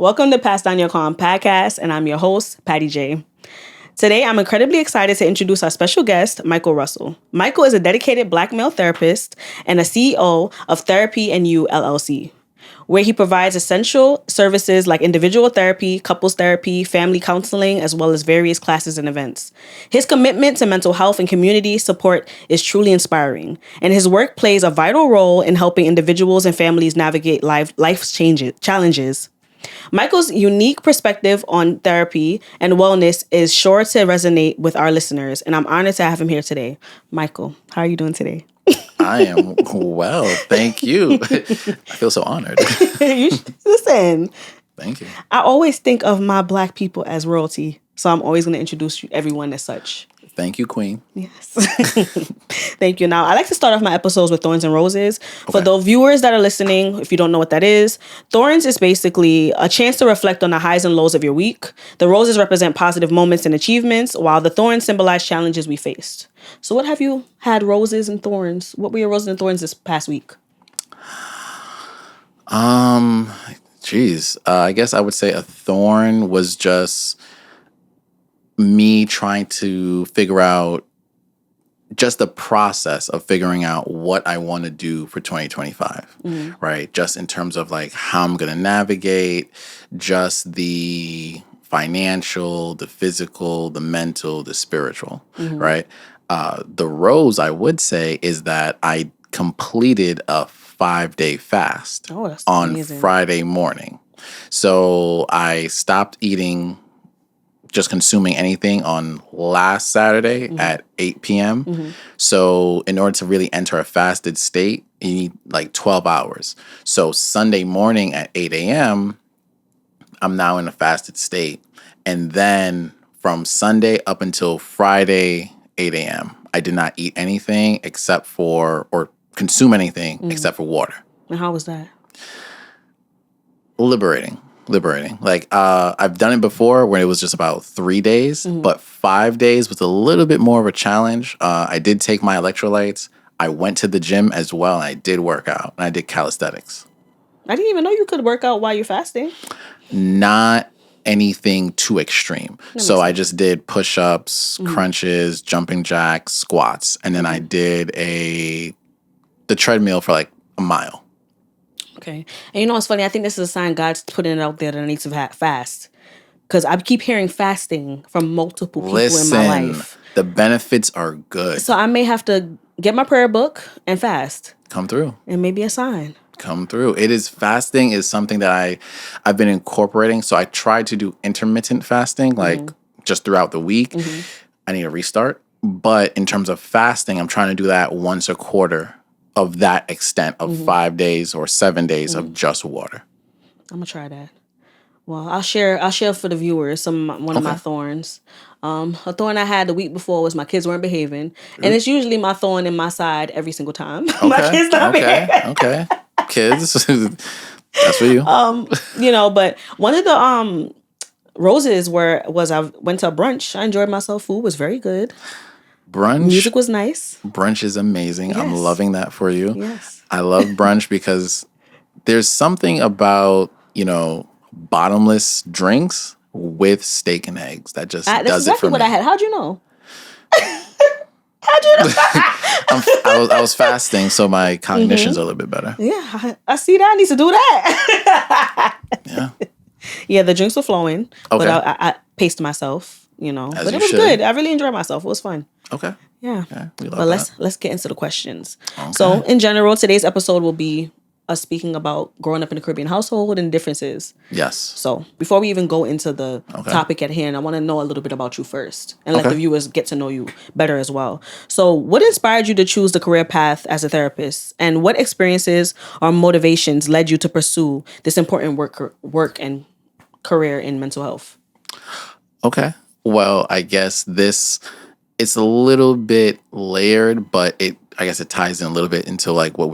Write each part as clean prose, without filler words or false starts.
Welcome to Pass Down Your Calm podcast, and I'm your host, Pattie J. Today, I'm incredibly excited to introduce our special guest, Michael Russell. Michael is a dedicated Black male therapist and a CEO of Therapy and You LLC, where he provides essential services like individual therapy, couples therapy, family counseling, as well as various classes and events. His commitment to mental health and community support is truly inspiring, and his work plays a vital role in helping individuals and families navigate life's challenges. Michael's unique perspective on therapy and wellness is sure to resonate with our listeners, and I'm honored to have him here today. Michael, how are you doing today? I am well, thank you. I feel so honored. Listen, Thank you. I always think of my Black people as royalty, so I'm always going to introduce everyone as such. Thank you, Queen. Yes. Thank you. Now, I like to start off my episodes with Thorns and Roses. For the viewers that are listening, if you don't know what that is, Thorns is basically a chance to reflect on the highs and lows of your week. The roses represent positive moments and achievements, while the thorns symbolize challenges we faced. So what have you had roses and thorns? What were your roses and thorns this past week? I guess I would say a thorn was just me trying to figure out just the process of figuring out what I want to do for 2025, right? Just in terms of like how I'm going to navigate, just the financial, the physical, the mental, the spiritual, right? The rose, I would say, is that I completed a 5-day fast on amazing. Friday morning. So I stopped eating, just consuming anything on last Saturday at 8 p.m. So in order to really enter a fasted state, you need like 12 hours. So Sunday morning at 8 a.m., I'm now in a fasted state. And then from Sunday up until Friday, 8 a.m., I did not eat anything or consume anything except for water. And how was that? Liberating. Like, I've done it before when it was just about 3 days, but 5 days was a little bit more of a challenge. I did take my electrolytes. I went to the gym as well, and I did work out, and I did calisthenics. I didn't even know you could work out while you're fasting. Not anything too extreme. So I just did push-ups, crunches, jumping jacks, squats, and then I did the treadmill for like a mile. Okay. And you know what's funny? I think this is a sign God's putting it out there that I need to fast. Because I keep hearing fasting from multiple people in my life. The benefits are good. So I may have to get my prayer book and fast. Come through. And maybe a sign. Come through. Fasting is something that I've been incorporating. So I try to do intermittent fasting, like just throughout the week. I need a restart. But in terms of fasting, I'm trying to do that once a quarter of that extent of 5 days or 7 days of just water. I'm gonna try that. Well, I'll share for the viewers one of my thorns. A thorn I had the week before was my kids weren't behaving, and it's usually my thorn in my side every single time. My kids not behaving. Okay, kids, that's for you. But one of the roses was I went to a brunch. I enjoyed myself. Food was very good. Brunch. Music was nice. Brunch is amazing. Yes. I'm loving that for you. Yes. I love brunch because there's something about, bottomless drinks with steak and eggs that just does that's it for exactly what me. I had. How'd you know? How'd you know? I was fasting, so my cognition's a little bit better. Yeah, I see that. I need to do that. Yeah. Yeah, the drinks were flowing, Okay. but I paced myself, As but you it was should. good. I really enjoyed myself. It was fun. Okay. Yeah. We love But that. let's get into the questions. Okay. So, in general, today's episode will be us speaking about growing up in a Caribbean household and differences. Yes. So, before we even go into the topic at hand, I want to know a little bit about you first and let the viewers get to know you better as well. So, what inspired you to choose the career path as a therapist, and what experiences or motivations led you to pursue this important work and career in mental health? Okay. Well, I guess it's a little bit layered, but I guess it ties in a little bit into like what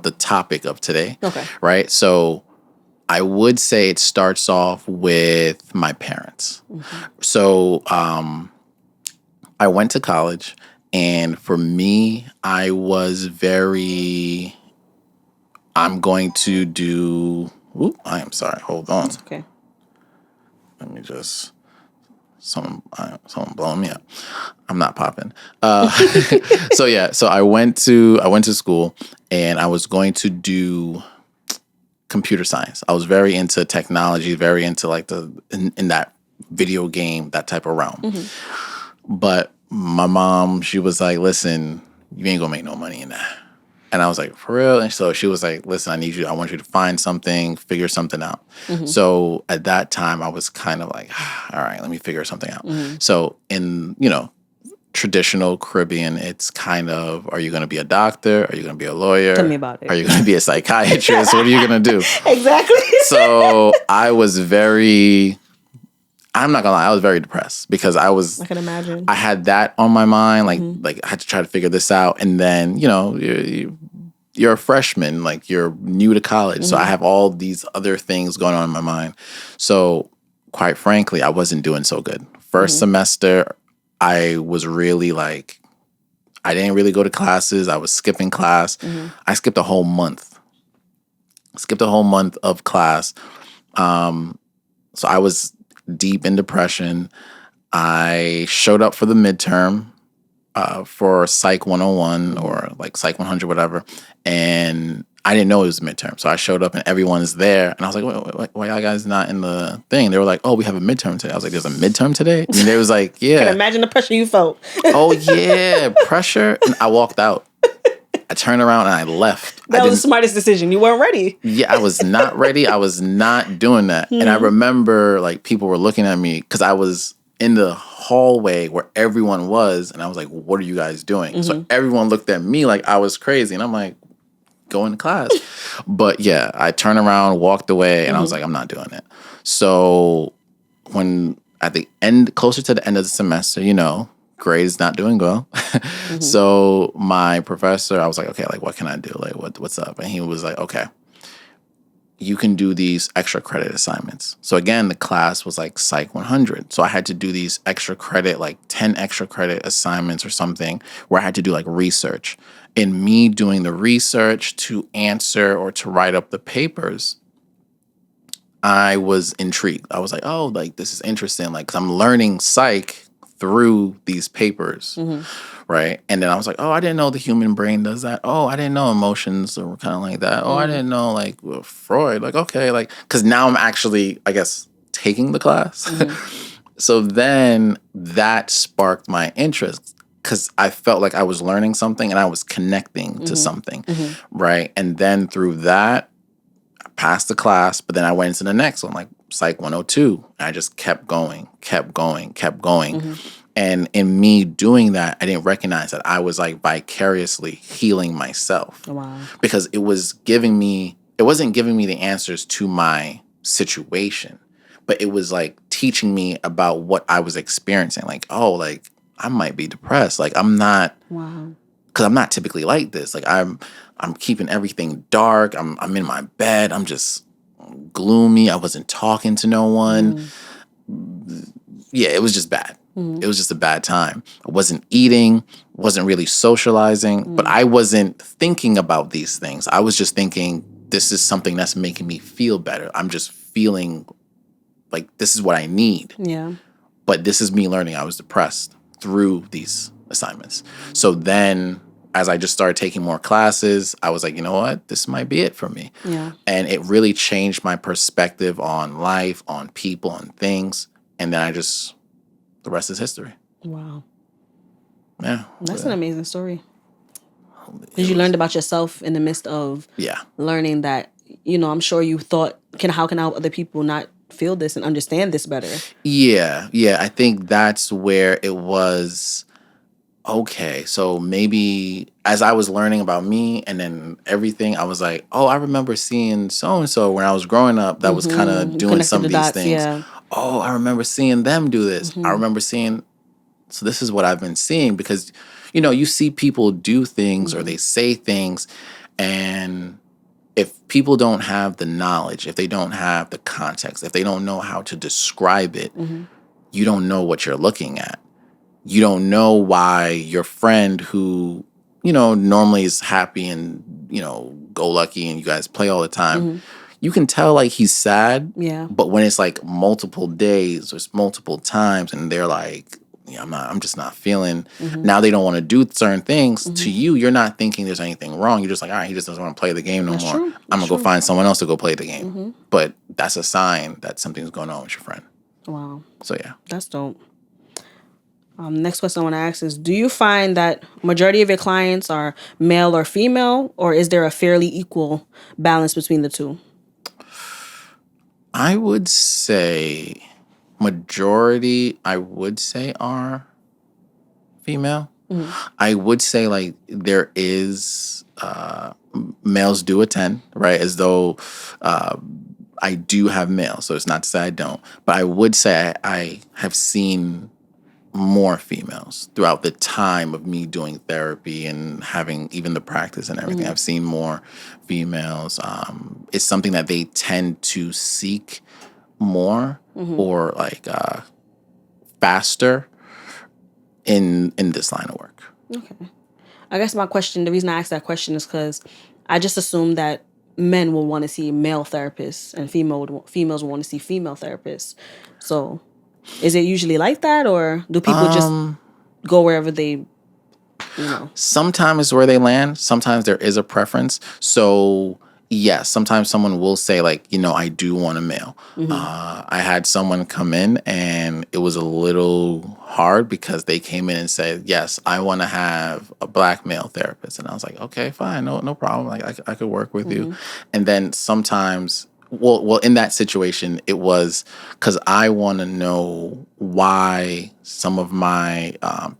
the topic of today. Okay. Right. So I would say it starts off with my parents. So I went to college, and for me, I was I'm going to do Ooh, I am sorry. Hold on. It's okay. Let me just... Someone blowing me up. I'm not popping. So yeah, so I went to school, and I was going to do computer science. I was very into technology, very into like in that video game, that type of realm. But my mom, she was like, "Listen, you ain't gonna make no money in that." And I was like, "For real?" And so she was like, "Listen, I want you to find something, figure something out." So at that time, I was kind of like, "All right, let me figure something out." So in, traditional Caribbean, it's kind of, are you going to be a doctor? Are you going to be a lawyer? Tell me about it. Are you going to be a psychiatrist? What are you going to do? Exactly. So I'm not gonna lie, I was very depressed because I can imagine. I had that on my mind, like I had to try to figure this out, and then you're a freshman, like you're new to college, so I have all these other things going on in my mind. So quite frankly, I wasn't doing so good. First semester, I was really like, I didn't really go to classes. I was skipping class. I skipped a whole month. Skipped a whole month of class. So I was deep in depression. I showed up for the midterm for Psych 101 or like Psych 100, whatever. And I didn't know it was a midterm. So I showed up and everyone's there. And I was like, why y'all guys not in the thing? They were like, oh, we have a midterm today. I was like, there's a midterm today? And they was like, yeah. I can imagine the pressure you felt. Oh, yeah, pressure. And I walked out. I turned around and I left. That was the smartest decision. You weren't ready. Yeah, I was not ready. I was not doing that. And I remember like people were looking at me because I was in the hallway where everyone was. And I was like, what are you guys doing? So everyone looked at me like I was crazy. And I'm like, going to class. But yeah, I turned around, walked away, and I was like, I'm not doing it. So when at the end, closer to the end of the semester, grades not doing well. So my professor, I was like, okay, like what can I do? Like what's up? And he was like, okay, you can do these extra credit assignments. So again, the class was like Psych 100. So I had to do these extra credit, like 10 extra credit assignments or something where I had to do like research. And me doing the research to answer or to write up the papers, I was intrigued. I was like, oh, like this is interesting. Like, 'cause I'm learning psych through these papers, right? And then I was like, oh, I didn't know the human brain does that. Oh, I didn't know emotions were kind of like that. Oh, I didn't know like Freud. Like, okay, like, because now I'm actually, I guess, taking the class. So then that sparked my interest because I felt like I was learning something and I was connecting to something, right? And then through that, I passed the class, but then I went into the next one, like Psych 102. I just kept going. And in me doing that, I didn't recognize that I was like vicariously healing myself. Wow. Because it wasn't giving me the answers to my situation, but it was like teaching me about what I was experiencing. Like, oh, like I might be depressed. Like I'm not, because I'm not typically like this. Like I'm keeping everything dark. I'm in my bed. I'm just gloomy. I wasn't talking to no one. Yeah, it was just bad. It was just a bad time. I wasn't eating, wasn't really socializing, but I wasn't thinking about these things. I was just thinking, this is something that's making me feel better. I'm just feeling like this is what I need. Yeah. But this is me learning I was depressed through these assignments. So then as I just started taking more classes, I was like, you know what? This might be it for me. Yeah. And it really changed my perspective on life, on people, on things. And then the rest is history. Wow. Yeah. That's an amazing story. Because you learned about yourself in the midst of learning that, I'm sure you thought, how can I help other people not feel this and understand this better? Yeah. I think that's where it was. Okay, so maybe as I was learning about me and then everything, I was like, oh, I remember seeing so-and-so when I was growing up that was kind of doing some of these things. Yeah. Oh, I remember seeing them do this. I remember seeing, so this is what I've been seeing because, you see people do things or they say things, and if people don't have the knowledge, if they don't have the context, if they don't know how to describe it, you don't know what you're looking at. You don't know why your friend who, normally is happy and, go lucky and you guys play all the time, you can tell like he's sad. Yeah. But when it's like multiple days or it's multiple times and they're like, yeah, I'm just not feeling. Now they don't want to do certain things. To you, you're not thinking there's anything wrong. You're just like, all right, he just doesn't want to play the game no That's more. true. I'm That's gonna go true. find someone else to go play the game. But that's a sign that something's going on with your friend. Wow. So yeah. That's dope. Next question I want to ask is, do you find that majority of your clients are male or female, or is there a fairly equal balance between the two? I would say majority, I would say, are female. I would say like there is males do attend, right? As though I do have males, so it's not to say I don't, but I would say I have seen more females throughout the time of me doing therapy and having even the practice and everything. I've seen more females. It's something that they tend to seek more or like faster in this line of work. Okay. I guess my question, the reason I asked that question is because I just assume that men will want to see male therapists and females will want to see female therapists. So is it usually like that, or do people just go wherever they, Sometimes it's where they land. Sometimes there is a preference. So yes, sometimes someone will say like, I do want a male. I had someone come in and it was a little hard because they came in and said, yes, I want to have a black male therapist. And I was like, okay, fine. No problem. Like I could work with you. And then sometimes well, in that situation, it was because I want to know why some of my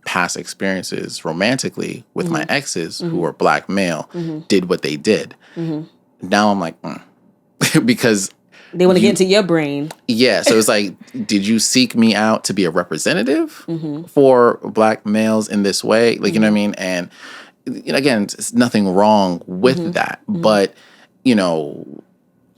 past experiences romantically with my exes who were black male did what they did. Now I'm like, because they want to get into your brain. Yeah, so it's like, did you seek me out to be a representative for black males in this way? Like, you know what I mean? And again, it's nothing wrong with that, but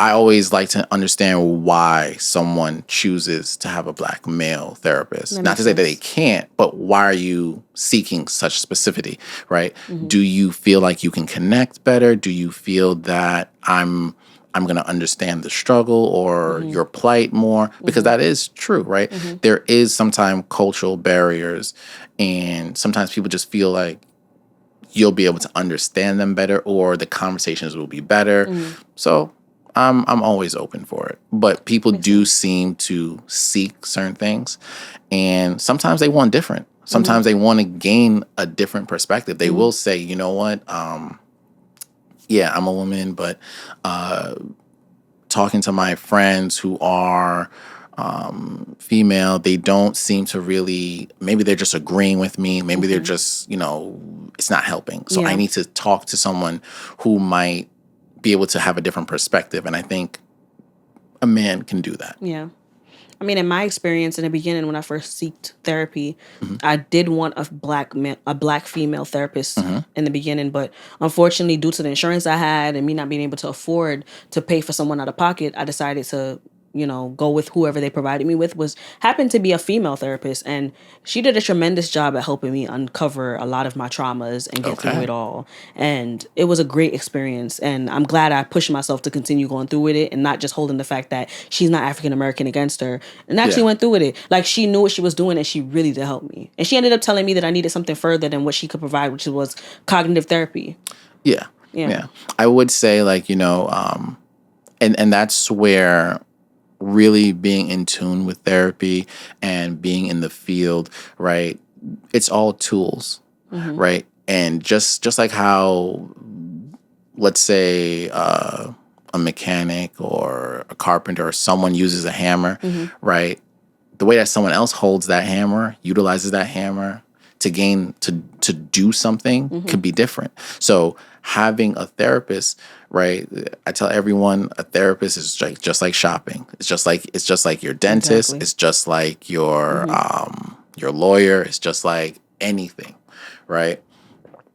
I always like to understand why someone chooses to have a black male therapist. Not to say that they can't, but why are you seeking such specificity, right? Do you feel like you can connect better? Do you feel that I'm going to understand the struggle or your plight more? Because that is true, right? There is sometimes cultural barriers, and sometimes people just feel like you'll be able to understand them better or the conversations will be better. So I'm always open for it. But people do seem to seek certain things, and sometimes they want different. Sometimes they want to gain a different perspective. They will say, you know what? Yeah, I'm a woman, but talking to my friends who are female, they don't seem to really, maybe they're just agreeing with me. Maybe they're just, it's not helping. So I need to talk to someone who might be able to have a different perspective. And I think a man can do that. Yeah. I mean, in my experience in the beginning, when I first sought therapy, I did want a black female therapist in the beginning, but unfortunately, due to the insurance I had and me not being able to afford to pay for someone out of pocket, I decided to go with whoever they provided me with happened to be a female therapist, and she did a tremendous job at helping me uncover a lot of my traumas and get through it all. And it was a great experience, and I'm glad I pushed myself to continue going through with it and not just holding the fact that she's not African American against her, and actually went through with it. Like, she knew what she was doing and she really did help me. And she ended up telling me that I needed something further than what she could provide, which was cognitive therapy. Yeah. I would say like, and that's where really being in tune with therapy and being in the field, right? It's all tools, right? And just like how, let's say, a mechanic or a carpenter or someone uses a hammer, right? The way that someone else holds that hammer, utilizes that hammer to do something could be different. So having a therapist, right? I tell everyone a therapist is just like shopping. It's just like your dentist. Exactly. It's just like your lawyer. It's just like anything, right?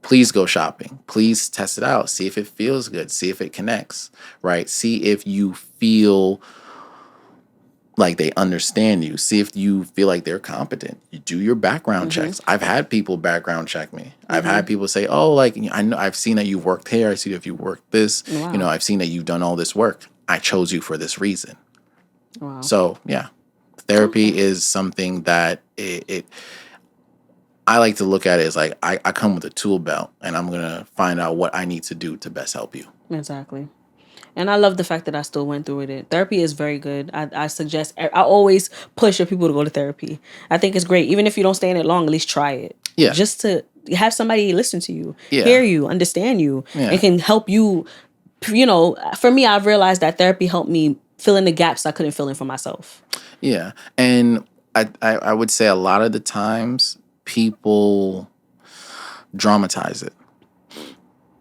Please go shopping. Please test it out. See if it feels good. See if it connects, right? See if you feel like they understand you. See if you feel like they're competent. You do your background checks. I've had people background check me. I've had people say, "Oh, like I know, I've seen that you've worked here. I see if you worked this. Wow. I've seen that you've done all this work." I chose you for this reason. Wow. So yeah, therapy is something that I like to look at it as like I come with a tool belt and I'm going to find out what I need to do to best help you. Exactly. And I love the fact that I still went through with it. Therapy is very good. I suggest, I always push for people to go to therapy. I think it's great. Even if you don't stay in it long, at least try it. Yeah. Just to have somebody listen to you, Yeah. hear you, understand you, Yeah. and can help you. You know, for me, I've realized that therapy helped me fill in the gaps I couldn't fill in for myself. Yeah. And I would say a lot of the times people dramatize it.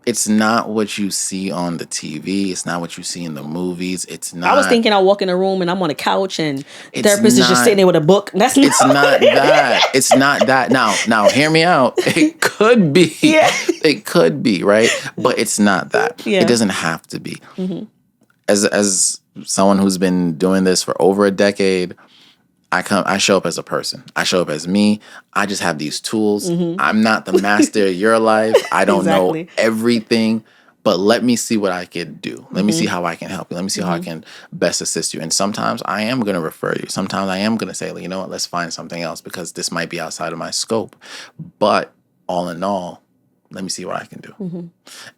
It's not what you see on the TV. It's not what you see in the movies. It's not. I was thinking I walk in a room and I'm on a couch and the It's therapist is just not- sitting there with a book. That's It's not that. It's not that. Now, hear me out. It could be. Yeah. It could be, right? But it's not that. Yeah. It doesn't have to be. As someone who's been doing this for over a decade, I show up as a person. I show up as me. I just have these tools. I'm not the master of your life. I don't Exactly. know everything, but let me see what I can do. Let me see how I can help you. Let me see how I can best assist you. And sometimes I am going to refer you. Sometimes I am going to say, you know what, let's find something else because this might be outside of my scope. But all in all, let me see what I can do.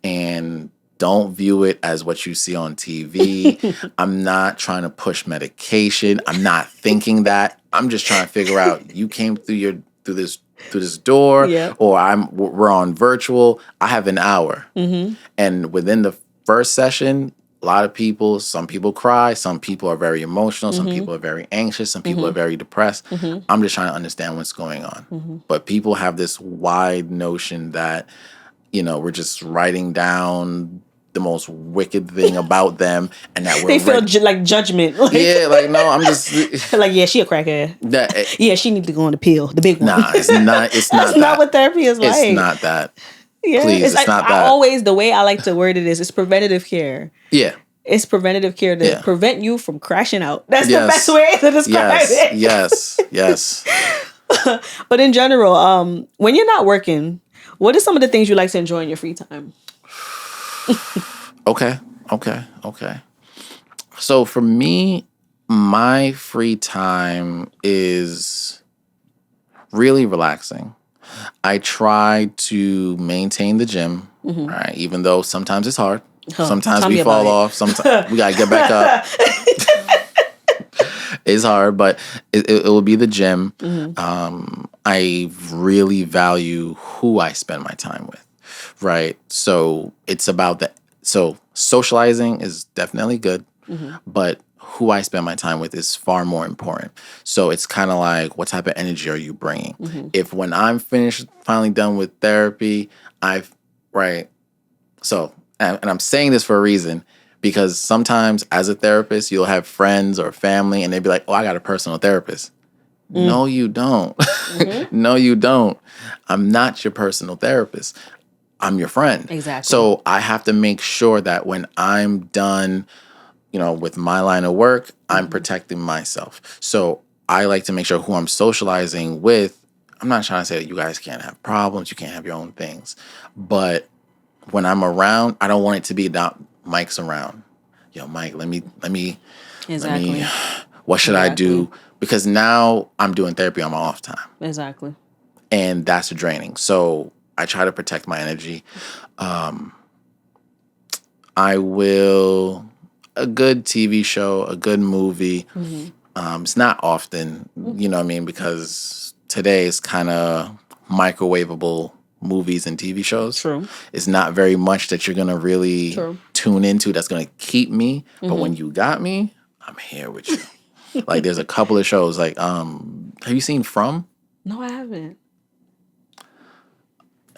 And don't view it as what you see on TV. I'm not trying to push medication. I'm not thinking that. I'm just trying to figure out you came through this door, Yeah. or we're on virtual. I have an hour, and within the first session, a lot of people. Some people cry. Some people are very emotional. Some people are very anxious. Some people are very depressed. I'm just trying to understand what's going on. But people have this wide notion that we're just writing down the most wicked thing about them, and that we're They feel like judgment. Like, no, I'm just like, yeah, she a crackhead. Yeah, she need to go on the pill, the big one. Nah, it's not. It's not. That's not what therapy is like. It's not that. Yeah, Please, it's like, not I that. always, the way I like to word it is, it's preventative care. Yeah. It's preventative care to Yeah. prevent you from crashing out. That's the Yes. best way to describe it. Yes. But in general, when you're not working, what are some of the things you like to enjoy in your free time? Okay. So for me, my free time is really relaxing. I try to maintain the gym, right? Even though sometimes it's hard. Sometimes tell we me fall about it. off. Sometimes we gotta get back up. It's hard, but it will be the gym. I really value who I spend my time with, right? So it's about so socializing is definitely good, but who I spend my time with is far more important. So it's kind of like, what type of energy are you bringing? If when I'm finally done with therapy, So, and I'm saying this for a reason, because sometimes as a therapist, you'll have friends or family and they'd be like, oh, I got a personal therapist. No, you don't. No, you don't. I'm not your personal therapist. I'm your friend. Exactly. So I have to make sure that when I'm done, with my line of work, I'm protecting myself. So I like to make sure who I'm socializing with, I'm not trying to say that you guys can't have problems, you can't have your own things. But when I'm around, I don't want it to be about Mike's around. Yo, Mike, let me, Exactly. what should I do? Because now I'm doing therapy on my off time. Exactly. And that's draining. So I try to protect my energy. A good TV show, a good movie. It's not often, you know what I mean? Because today is kind of microwavable movies and TV shows. True. It's not very much that you're going to really tune into that's going to keep me. But when you got me, I'm here with you. Like there's a couple of shows like, have you seen From? No, I haven't.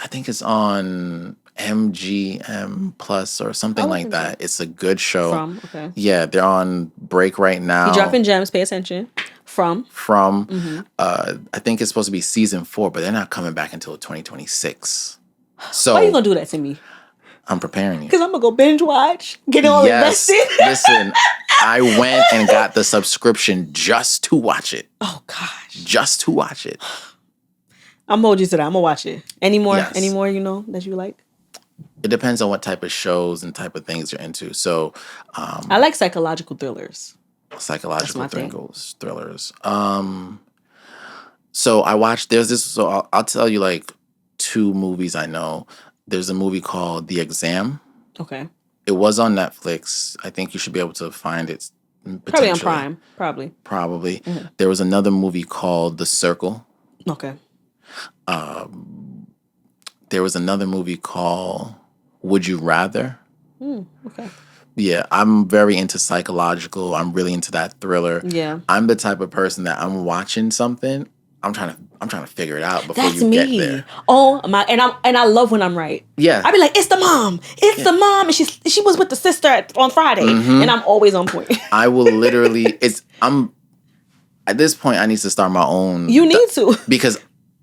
I think it's on MGM Plus or something like that. It's a good show. From, okay. Yeah, they're on break right now. You dropping gems, pay attention. From. I think it's supposed to be season 4, but they're not coming back until 2026. So Why are you gonna do that to me? I'm preparing you. Because I'm gonna go binge watch, get all invested. Listen, I went and got the subscription just to watch it. Oh gosh. Just to watch it. I'm gonna hold you to that. I'm gonna watch it. Any more Yes. that you like? It depends on what type of shows and type of things you're into. So, I like psychological thrillers. That's psychological my thing. thrillers. So I watched. There's this. So I'll tell you like two movies I know. There's a movie called The Exam. Okay. It was on Netflix. I think you should be able to find it Probably on potentially. Prime. Probably. Probably. There was another movie called The Circle. Okay. There was another movie called Would You Rather. Okay. Yeah, I'm very into psychological. I'm really into that thriller. Yeah. I'm the type of person that I'm watching something. I'm trying to figure it out before That's you get me. there. Oh my! And I love when I'm right. Yeah. I be like, it's the mom. It's the mom, and she was with the sister on Friday, and I'm always on point. I will literally. I'm at this point. I need to start my own. You need to. Because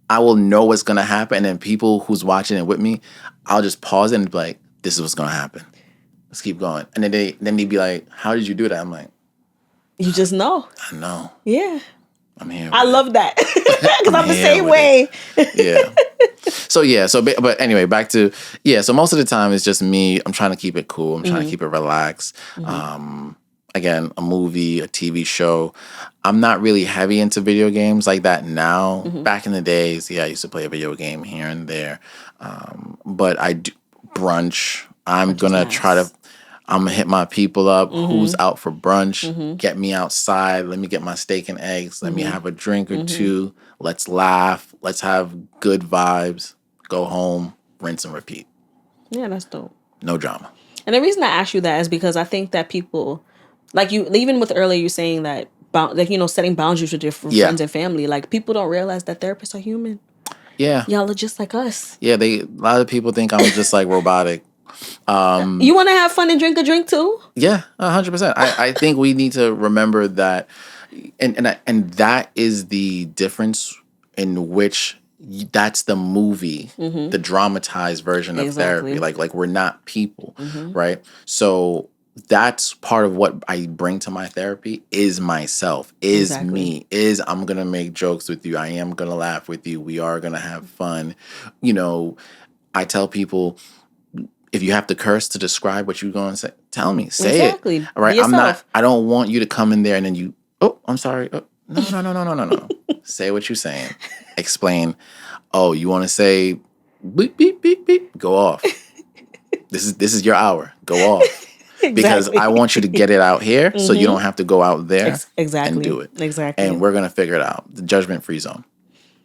I will know what's gonna happen, and then people who's watching it with me, I'll just pause and be like, "This is what's gonna happen. Let's keep going." And then they'd be like, "How did you do that?" I'm like, You just know. "I know. Yeah. I'm here." I love that because I'm the here same with way. Yeah. But anyway, back to So most of the time it's just me. I'm trying to keep it cool. I'm trying to keep it relaxed. Again, a movie, a TV show. I'm not really heavy into video games like that now. Back in the days, I used to play a video game here and there. But I do brunch. I'm gonna try to. I'm gonna hit my people up. Who's out for brunch? Get me outside. Let me get my steak and eggs. Let me have a drink or two. Let's laugh. Let's have good vibes. Go home. Rinse and repeat. Yeah, that's dope. No drama. And the reason I ask you that is because I think that people, like you, even with earlier you saying that, setting boundaries with your friends and family, like people don't realize that therapists are human. Yeah. Y'all are just like us. Yeah, a lot of people think I'm just like robotic. You want to have fun and drink a drink too? Yeah, 100%. I think we need to remember that, and that is the difference in which that's the movie, the dramatized version of therapy. Like we're not people, right? So that's part of what I bring to my therapy is myself, is me, is I'm gonna make jokes with you. I am gonna laugh with you. We are gonna have fun. I tell people, if you have to curse to describe what you're going to say, tell me. Say it. All right. I don't want you to come in there and then I'm sorry. Oh, no. Say what you're saying. Explain. Oh, you want to say beep, beep, beep, beep. Go off. This is your hour. Go off. Because I want you to get it out here so you don't have to go out there and do it. Exactly. And we're going to figure it out. The judgment-free zone.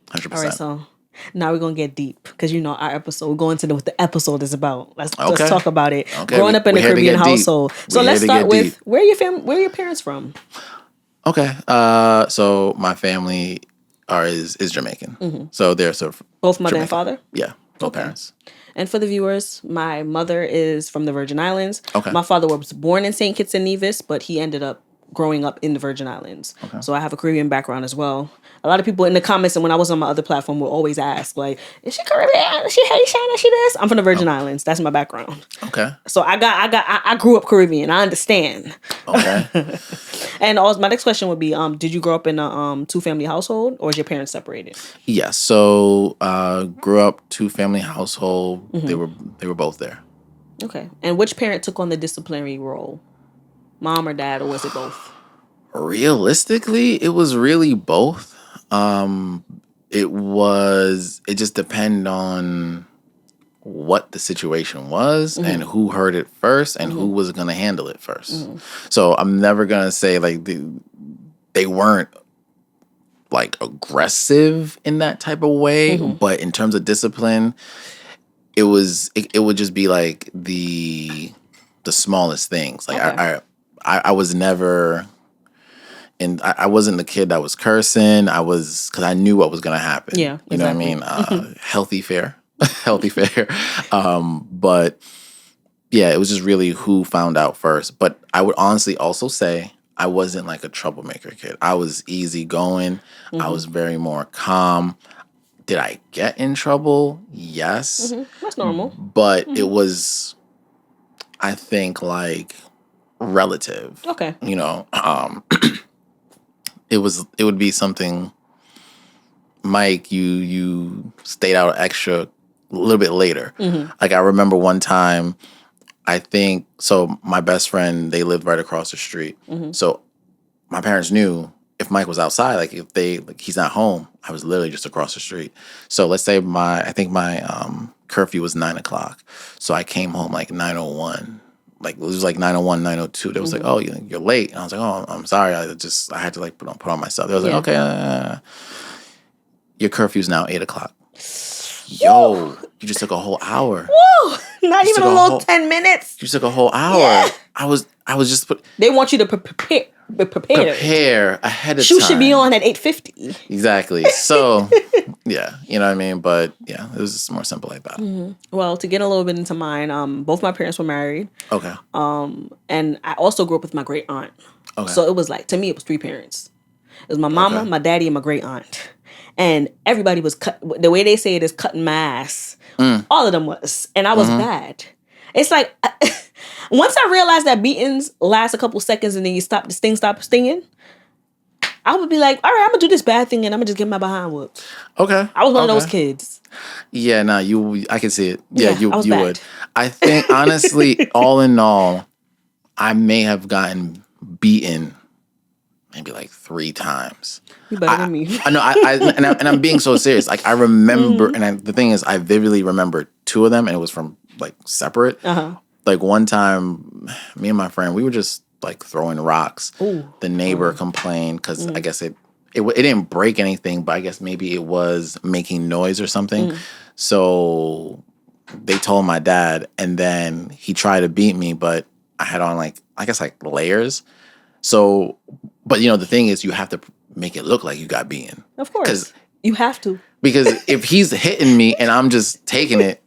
100%. All right, so now we're going to get deep because, our episode, we're going to what the episode is about. Let's talk about it. Okay. Growing up in a Caribbean household. So let's start with, where are your parents from? Okay. So my family is Jamaican. So they're sort of both mother Jamaican. And father? Yeah, both parents. And for the viewers, my mother is from the Virgin Islands. Okay. My father was born in St. Kitts and Nevis, but he ended up growing up in the Virgin Islands. Okay. So I have a Caribbean background as well. A lot of people in the comments and when I was on my other platform will always ask, like, is she Caribbean? Is she Haitian? Is she this? I'm from the Virgin Islands. That's my background. Okay. So I grew up Caribbean. I understand. Okay. And also, my next question would be, did you grow up in a two-family household or is your parents separated? Yes. So grew up two-family household. They were both there. Okay. And which parent took on the disciplinary role? Mom or dad, or was it both? Realistically, it was really both. It just depended on what the situation was and who heard it first and who was going to handle it first. So I'm never going to say like they weren't like aggressive in that type of way, but in terms of discipline, it would just be like the smallest things. Like I was never, and I wasn't the kid that was cursing. Because I knew what was going to happen. Yeah, you know what I mean? Healthy fare. But yeah, it was just really who found out first. But I would honestly also say I wasn't like a troublemaker kid. I was easygoing. I was very more calm. Did I get in trouble? Yes. That's normal. But it was, I think, like relative. Okay. It would be something, Mike, you stayed out extra a little bit later. Like I remember one time, I think, so my best friend, they lived right across the street. So my parents knew if Mike was outside, like if they, like he's not home, I was literally just across the street. So let's say I think my curfew was 9:00. So I came home like 9:01. Like it was like 9:01, 9:02. They was like, oh, you're late. And I was like, oh, I'm sorry. I had to like put on myself. They was like, okay, your curfew's now 8:00. Yo, you just took a whole hour. Woo! Not even a little 10 minutes. You took a whole hour. Yeah. I was just They want you to prepare ahead of Shoe time. should be on at 8:50. Exactly. So, yeah, you know what I mean? But yeah, it was just more simple like that. Well, to get a little bit into mine, both my parents were married. Okay. And I also grew up with my great aunt. Okay. So it was like, to me, it was 3 parents. It was my mama, my daddy, and my great aunt. And everybody was cut. The way they say it is cutting my ass. All of them was. And I was bad. It's like, once I realized that beatings last a couple seconds and then the sting stops stinging, I would be like, all right, I'm going to do this bad thing and I'm going to just get my behind whooped. Okay. I was one of those kids. Yeah, nah, I can see it. Yeah, you bad. would. I think, honestly, all in all, I may have gotten beaten maybe like 3 times. You better than me. I know, and I'm being so serious. Like, I remember, the thing is, I vividly remember 2 of them, and it was from, like, separate. Like, one time, me and my friend, we were just, like, throwing rocks. Ooh. The neighbor complained, because I guess it didn't break anything, but I guess maybe it was making noise or something. So they told my dad, and then he tried to beat me, but I had on, like, I guess, like, layers. So, but, you know, the thing is, you have to make it look like you got beaten. Of course. You have to. Because if he's hitting me and I'm just taking it,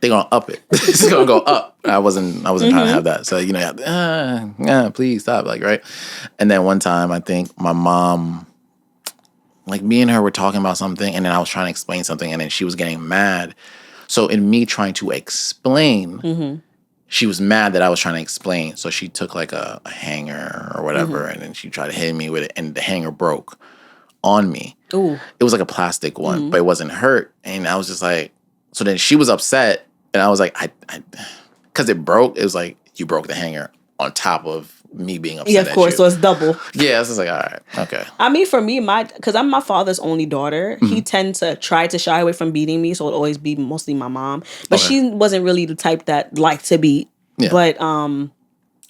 they're going to up it. It's going to go up. I wasn't trying to have that. So, you know, you have to, please stop. Like, right. And then one time, I think my mom, like me and her were talking about something, and then I was trying to explain something, and then she was getting mad. So in me trying to explain, she was mad that I was trying to explain. So she took like a hanger or whatever, and then she tried to hit me with it, and the hanger broke on me. Ooh. It was like a plastic one, but it wasn't hurt. And I was just like, so then she was upset, and I was like, because it broke, it was like, you broke the hanger on top of me being upset. Yeah, of course. So it's double. Yeah, I was just like, all right, okay. I mean, for me, because I'm my father's only daughter, he tends to try to shy away from beating me, so it'll always be mostly my mom. But she wasn't really the type that liked to beat. Yeah. But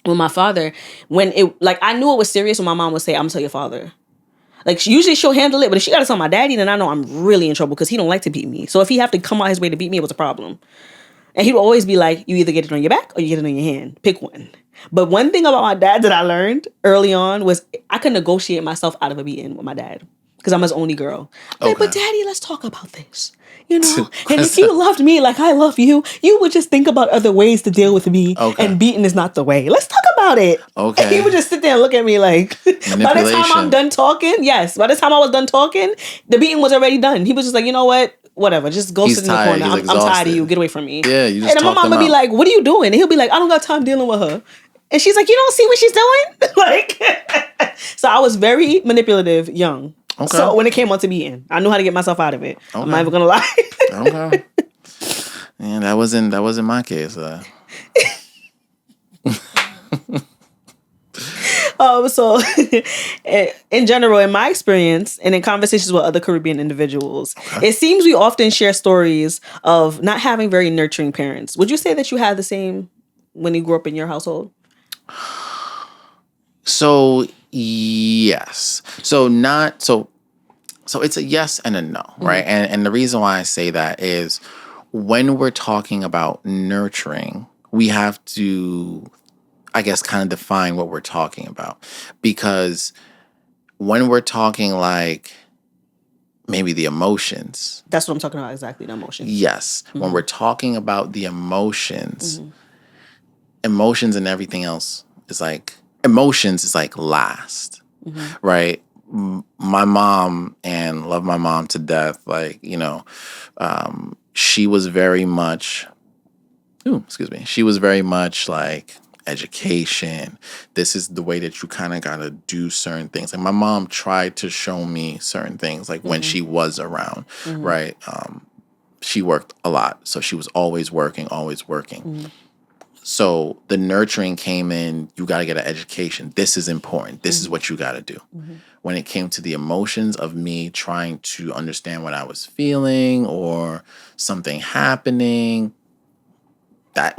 with my father, when it, like, I knew it was serious when my mom would say, I'm gonna tell your father. Like, usually she'll handle it, but if she gotta tell my daddy, then I know I'm really in trouble because he don't like to beat me. So if he have to come out his way to beat me, it was a problem. And he would always be like, you either get it on your back or you get it on your hand. Pick one. But one thing about my dad that I learned early on was I could negotiate myself out of a beating with my dad because I'm his only girl. Like, but daddy, let's talk about this. You know? And if you loved me like I love you, you would just think about other ways to deal with me. And beating is not the way. Let's talk about it. Okay. And he would just sit there and look at me like, by the time I'm done talking, by the time I was done talking, the beating was already done. He was just like, you know what? Whatever, just go sit in the corner. I'm tired of you. Get away from me. Yeah, you just and my mom would be like, what are you doing? And he'll be like, I don't got time dealing with her. And she's like, you don't see what she's doing? Like, so I was very manipulative young. Okay. So when it came on to beating, I knew how to get myself out of it. Okay. I'm not even gonna lie. Okay. And that wasn't my case. So in general, in my experience and in conversations with other Caribbean individuals, it seems we often share stories of not having very nurturing parents. Would you say that you had the same when you grew up in your household? So yes. So it's a yes and a no, right? And the reason why I say that is when we're talking about nurturing, we have to, I guess, kind of define what we're talking about. Because when we're talking like maybe the emotions. That's what I'm talking about, exactly, the emotions. Yes. When we're talking about the emotions, emotions and everything else is like, emotions is like last, right? My mom, and love my mom to death, like, you know, she was very much, she was very much like, education, this is the way that you kind of gotta do certain things. Like my mom tried to show me certain things, like when she was around, right? she worked a lot. So she was always working, always working. So the nurturing came in, you got to get an education. This is important. This is what you got to do. When it came to the emotions of me trying to understand what I was feeling or something happening, that's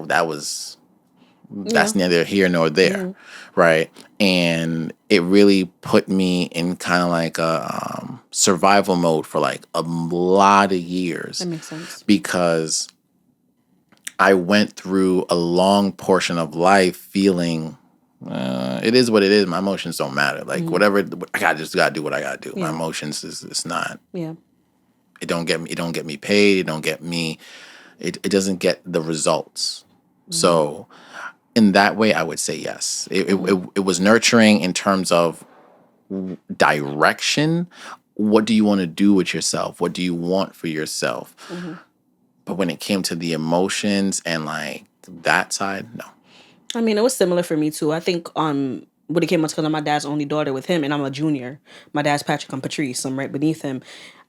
neither here nor there, right? And it really put me in kind of like a survival mode for like a lot of years. That makes sense. Because I went through a long portion of life feeling it is what it is. My emotions don't matter. Like whatever, just gotta do what I gotta do. My emotions it's not. Yeah. It don't get me. It don't get me paid. It don't get me. It doesn't get the results. So in that way, I would say yes. It was nurturing in terms of direction. What do you want to do with yourself? What do you want for yourself? But when it came to the emotions and like that side, no. I mean, it was similar for me too. I think when it came up, because I'm my dad's only daughter with him, and I'm a junior. My dad's Patrick, I'm Patrice. I'm right beneath him.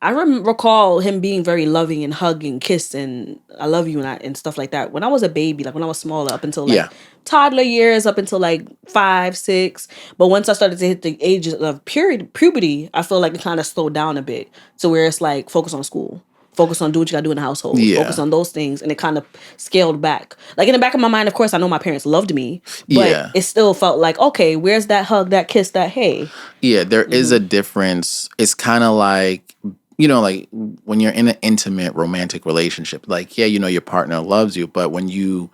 I recall him being very loving and hugging, kiss, and I love you and stuff like that. When I was a baby, like when I was smaller, up until like toddler years, up until like 5, 6. But once I started to hit the ages of puberty, I feel like it kind of slowed down a bit to where it's like focus on school. Focus on doing what you gotta do in the household. Focus on those things. And it kind of scaled back. Like in the back of my mind, of course, I know my parents loved me. But it still felt like, okay, where's that hug, that kiss, that hey? Yeah, there is a difference. It's kind of like, like when you're in an intimate romantic relationship, like, yeah, your partner loves you. But when you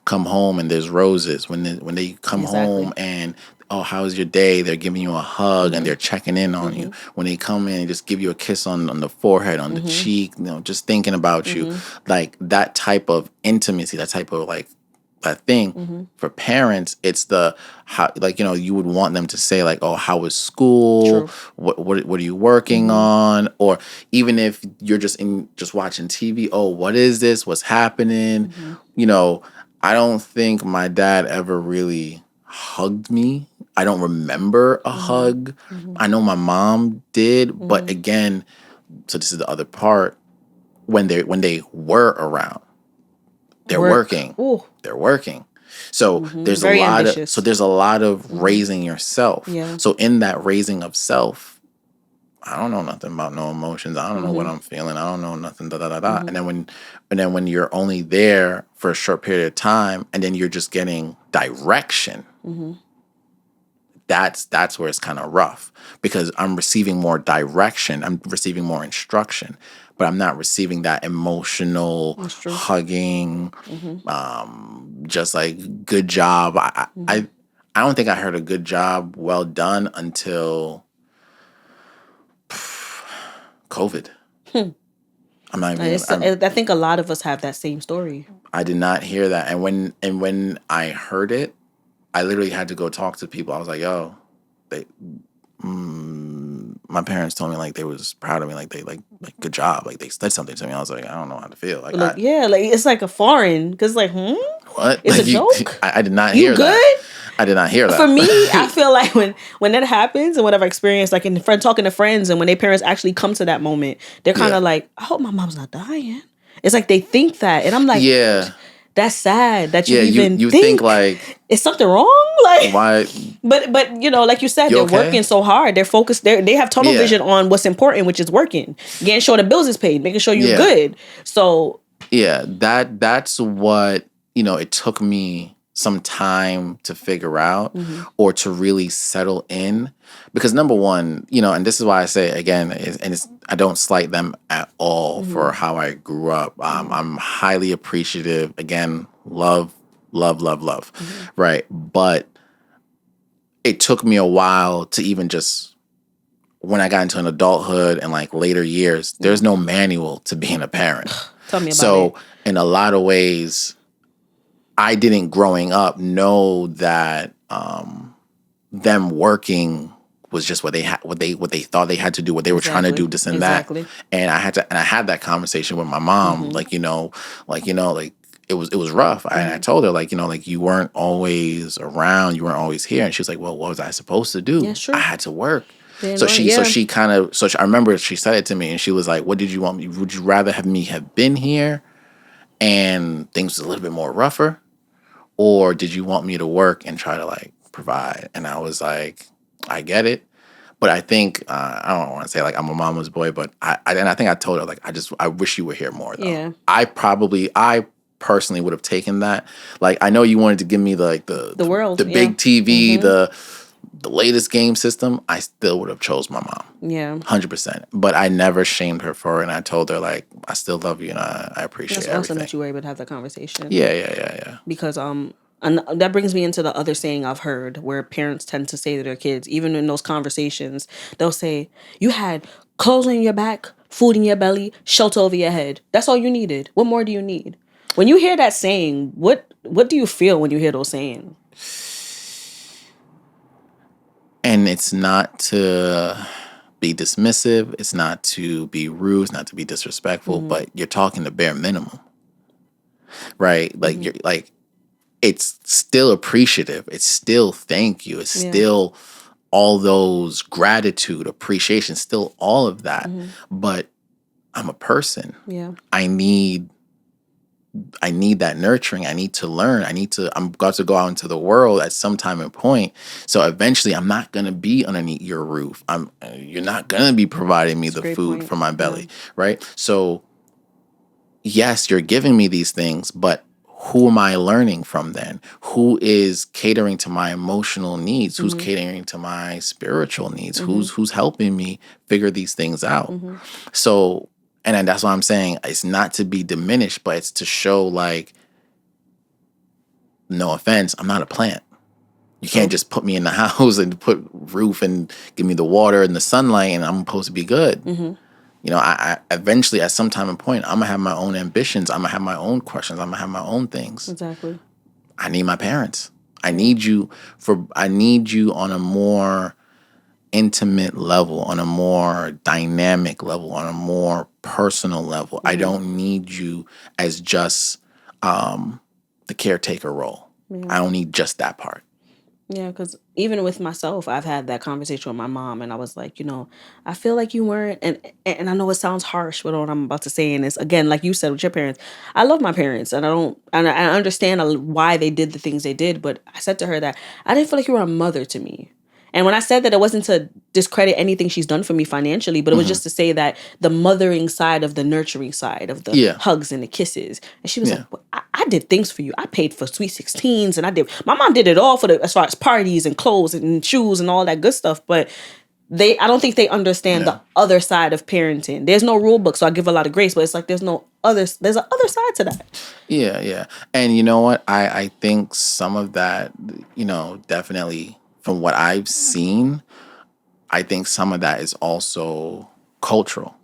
come home and there's roses, when they come home and oh, how's your day? They're giving you a hug and they're checking in on you. When they come in and just give you a kiss on the forehead, on the cheek, just thinking about you. Like that type of intimacy, that type of like that thing for parents, it's the how, like, you would want them to say like, oh, how was school? What are you working on? Or even if you're just watching TV, oh, what is this? What's happening? I don't think my dad ever really hugged me. I don't remember a hug. I know my mom did, but again, so this is the other part. When they were around, they're working. Ooh. They're working. So there's Very a lot ambitious. there's a lot of raising yourself. Yeah. So in that raising of self, I don't know nothing about no emotions. I don't know what I'm feeling. I don't know nothing. And then when you're only there for a short period of time, and then you're just getting direction. That's where it's kind of rough, because I'm receiving more direction. I'm receiving more instruction, but I'm not receiving that emotional hugging, just like good job. I don't think I heard a good job, well done until COVID. I'm not even. I think a lot of us have that same story. I did not hear that, and when I heard it, I literally had to go talk to people. I was like, yo, my parents told me like they was proud of me, like they like good job, like they said something to me. I was like, I don't know how to feel. Like, like it's like a foreign, because like, what? It's like a joke. I did not hear you good? That. I did not hear that. For me, I feel like when that happens and whatever experience, like talking to friends, and when their parents actually come to that moment, they're kind of like, I hope my mom's not dying. It's like they think that, and I'm like, yeah. That's sad that you you think like, is something wrong? Like why? But like you said, they're working so hard. They're focused. They have tunnel vision on what's important, which is working, getting sure the bills is paid, making sure you're good. So that's what it took me some time to figure out or to really settle in, because number one, and this is why I say again, I don't slight them at all for how I grew up. I'm highly appreciative. Again, love, right? But it took me a while to even just, when I got into an adulthood and like later years, there's no manual to being a parent. Tell me about it. So in a lot of ways, I didn't growing up know that them working was just what they thought they had to do, what they were trying to do, this and that. And I had that conversation with my mom, like it was rough. And I told her like you weren't always around, you weren't always here, and she was like, well, what was I supposed to do? Yeah, sure. I had to work. Didn't So learn. she, so Yeah. she kind of, I remember she said it to me, and she was like, "What did you want me? Would you rather have me have been here and things was a little bit more rougher, or did you want me to work and try to like provide?" And I was like, "I get it." But I think I don't want to say like I'm a mama's boy, but I think I told her like I wish you were here more though. Yeah. I personally would have taken that. Like I know you wanted to give me The world. the Yeah. big TV, the latest game system. I still would have chose my mom, Yeah. 100%. But I never shamed her for it, and I told her like I still love you and I appreciate That's awesome everything. that you were able to have that conversation. Yeah. Because and that brings me into the other saying I've heard where parents tend to say to their kids, even in those conversations, they'll say, "You had clothes on your back, food in your belly, shelter over your head. That's all you needed. What more do you need?" When you hear that saying, what do you feel when you hear those saying? And it's not to be dismissive, it's not to be rude, it's not to be disrespectful, but you're talking the bare minimum, right? Like you're like it's still appreciative, it's still thank you, it's Yeah. still all those gratitude, appreciation, still all of that. But I'm a person. Yeah. I need that nurturing. I need to learn. I'm got to go out into the world at some time and point. So eventually I'm not going to be underneath your roof. You're not going to be providing me the food point. from my belly, right? So yes, you're giving me these things, but who am I learning from then? Who is catering to my emotional needs? Who's catering to my spiritual needs? Who's helping me figure these things out? So, and then that's why I'm saying it's not to be diminished, but it's to show like, no offense, I'm not a plant. You can't just put me in the house and put roof and give me the water and the sunlight and I'm supposed to be good. You know, I eventually at some time and point, I'm gonna have my own ambitions. I'm gonna have my own questions. I'm gonna have my own things. Exactly. I need my parents. I need you on a more intimate level, on a more dynamic level, on a more personal level. I don't need you as just the caretaker role. I don't need just that part. Yeah, because even with myself, I've had that conversation with my mom, and I was like, I feel like you weren't, and I know it sounds harsh with what I'm about to say, and it's again like you said with your parents. I love my parents, and I understand why they did the things they did, but I said to her that I didn't feel like you were a mother to me. And when I said that, it wasn't to discredit anything she's done for me financially, but it was just to say that the mothering side of the nurturing side of the hugs and the kisses. And she was like, well, I did things for you. I paid for sweet 16s and my mom did it all as far as parties and clothes and shoes and all that good stuff. But I don't think they understand the other side of parenting. There's no rule book, so I give a lot of grace, but it's like there's an other side to that. Yeah. And you know what? I think some of that, definitely from what I've seen, I think some of that is also cultural.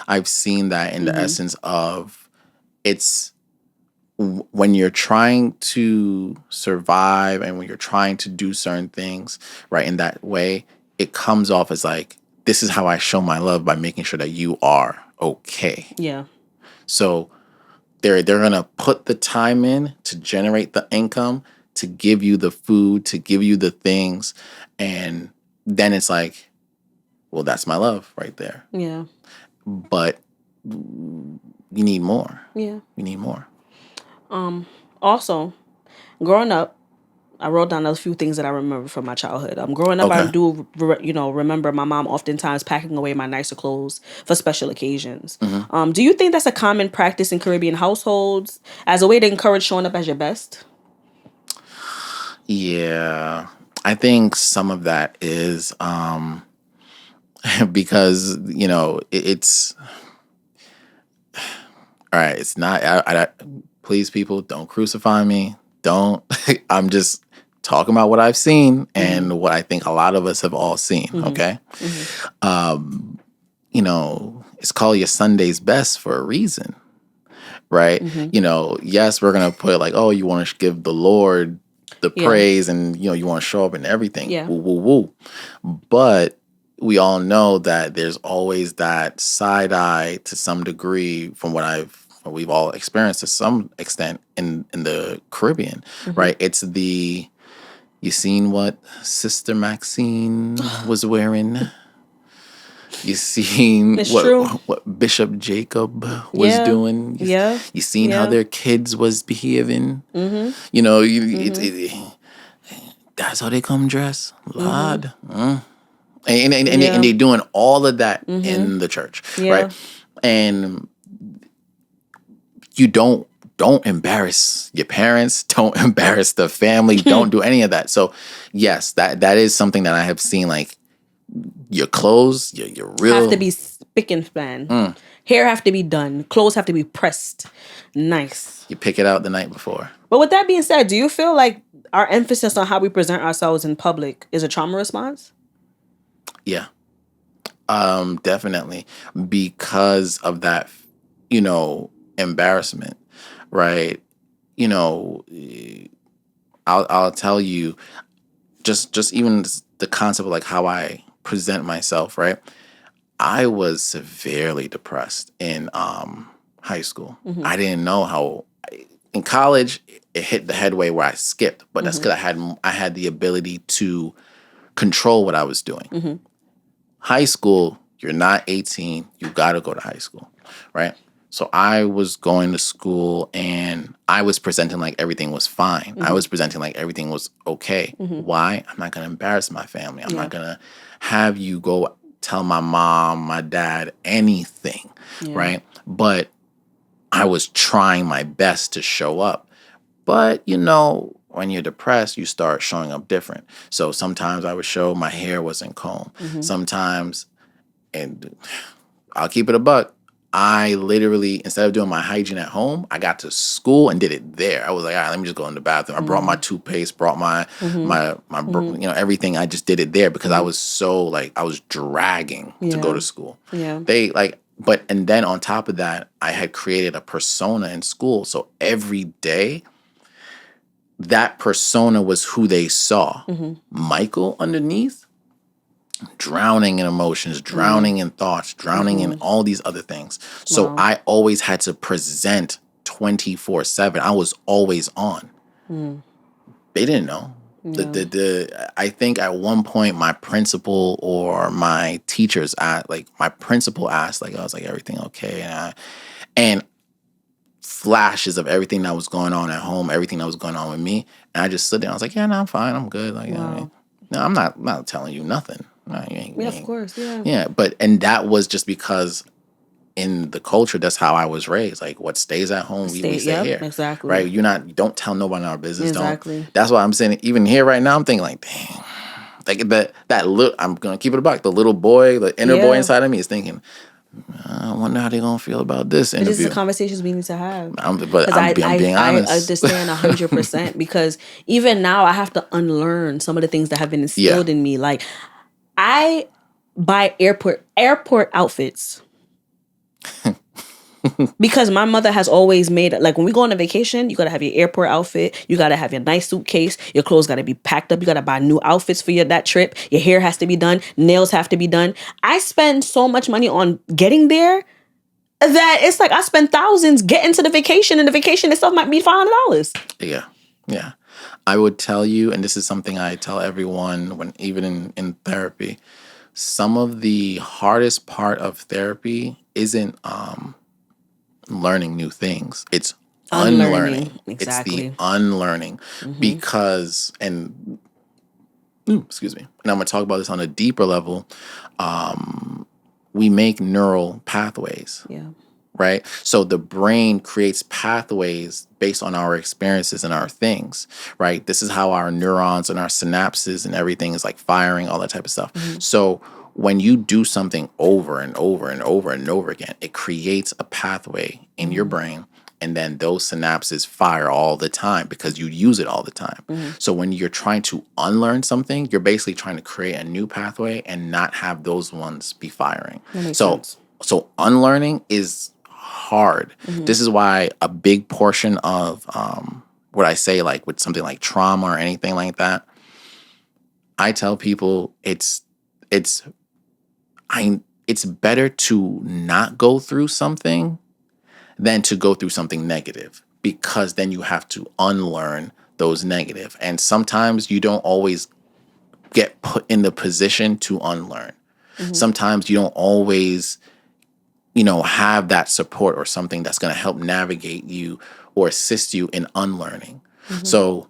I've seen that in the essence of it's when you're trying to survive and when you're trying to do certain things, right, in that way, it comes off as like, this is how I show my love by making sure that you are okay. Yeah. So they're gonna put the time in to generate the income, to give you the food, to give you the things, and then it's like, well, that's my love right there. Yeah. But you need more. Yeah. You need more. Also, growing up, I wrote down a few things that I remember from my childhood. Growing up, I Okay. do, remember my mom oftentimes packing away my nicer clothes for special occasions. Do you think that's a common practice in Caribbean households as a way to encourage showing up as your best? Yeah. I think some of that is because, it's all right. It's not, please, people, don't crucify me. Don't. I'm just talking about what I've seen and what I think a lot of us have all seen. Okay. It's called your Sunday's best for a reason, right? Yes, we're going to put like, oh, you want to give the Lord the praise and, you want to show up in everything. Yeah. Woo, woo, woo. But we all know that there's always that side eye to some degree from we've all experienced to some extent in the Caribbean, right? It's the, You seen what Sister Maxine was wearing? You seen It's true. what Bishop Jacob was Yeah. doing? Yeah. You seen how Yeah. their kids was behaving? Mm-hmm. You know, that's how they come dress, Mm-hmm. Lord. And Yeah. they doing all of that Mm-hmm. in the church, right? Yeah. And you don't embarrass your parents, don't embarrass the family, don't do any of that. So yes, that is something that I have seen. Like your clothes, your Have to real be spick and span. Hair have to be done. Clothes have to be pressed. Nice. you pick it out the night before. But with that being said, do you feel like our emphasis on how we present ourselves in public is a trauma response? Yeah. Definitely because of that, embarrassment, right? You know, I'll tell you just even the concept of like how I present myself, right? I was severely depressed in high school. Mm-hmm. I didn't know how. In college, it hit the headway where I skipped, but that's because I had the ability to control what I was doing. Mm-hmm. High school, you're not 18, you got to go to high school, right? So I was going to school and I was presenting like everything was fine. I was presenting like everything was okay. Why? I'm not going to embarrass my family. I'm not going to have you go tell my mom, my dad, anything, right? But I was trying my best to show up. But, when you're depressed, you start showing up different. So sometimes I would show my hair wasn't combed. Sometimes, and I'll keep it a buck, I literally, instead of doing my hygiene at home, I got to school and did it there. I was like, all right, let me just go in the bathroom. I brought my toothpaste, brought everything. I just did it there because I was so I was dragging to go to school. Yeah. And then on top of that, I had created a persona in school. So every day, that persona was who they saw. Michael underneath, drowning in emotions, drowning in thoughts, drowning in all these other things. So I always had to present 24/7. I was always on. They didn't know. I think at one point my principal or my teachers my principal asked, I was like, everything okay? And flashes of everything that was going on at home, everything that was going on with me. And I just stood there. I was like, yeah, no, I'm fine. I'm good. No, I'm not telling you nothing. No, Of course. Yeah. Yeah. And that was just because in the culture, that's how I was raised. Like what stays at home, we stay here. Exactly. Right. You don't tell nobody our business. Exactly. That's why I'm saying even here right now, I'm thinking like, dang, that little, I'm going to keep it a buck. The little boy, the inner boy inside of me is thinking, I wonder how they're gonna feel about this interview. This is the conversations we need to have. I'm being honest. I understand 100% because even now I have to unlearn some of the things that have been instilled in me. Like I buy airport outfits. Because my mother has always made when we go on a vacation, you gotta have your airport outfit, you gotta have your nice suitcase, your clothes gotta be packed up, you gotta buy new outfits for that trip, your hair has to be done, nails have to be done. I spend so much money on getting there that it's like I spend thousands getting to the vacation, and the vacation itself might be $500. Yeah. I would tell you, and this is something I tell everyone when even in therapy, some of the hardest part of therapy isn't learning new things. It's unlearning. Exactly. It's the unlearning because, and excuse me, and I'm going to talk about this on a deeper level. We make neural pathways. Yeah. Right? So the brain creates pathways based on our experiences and our things, right? This is how our neurons and our synapses and everything is firing, all that type of stuff. So when you do something over and over and over and over again, it creates a pathway in your brain. And then those synapses fire all the time because you use it all the time. So when you're trying to unlearn something, you're basically trying to create a new pathway and not have those ones be firing. That makes sense. So unlearning is hard. This is why a big portion of what I say, with something like trauma or anything like that, I tell people it's better to not go through something than to go through something negative, because then you have to unlearn those negative. And sometimes you don't always get put in the position to unlearn. Sometimes you don't always, have that support or something that's going to help navigate you or assist you in unlearning. So,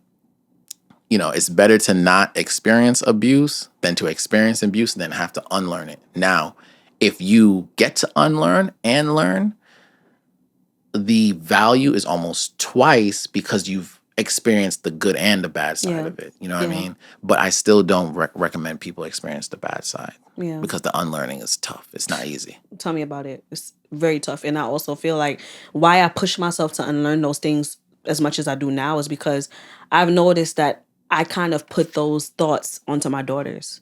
it's better to not experience abuse than to experience abuse and then have to unlearn it. Now, if you get to unlearn and learn, the value is almost twice because you've experienced the good and the bad side of it. You know what I mean? But I still don't recommend people experience the bad side because the unlearning is tough. It's not easy. Tell me about it. It's very tough. And I also feel like why I push myself to unlearn those things as much as I do now is because I've noticed that I kind of put those thoughts onto my daughters.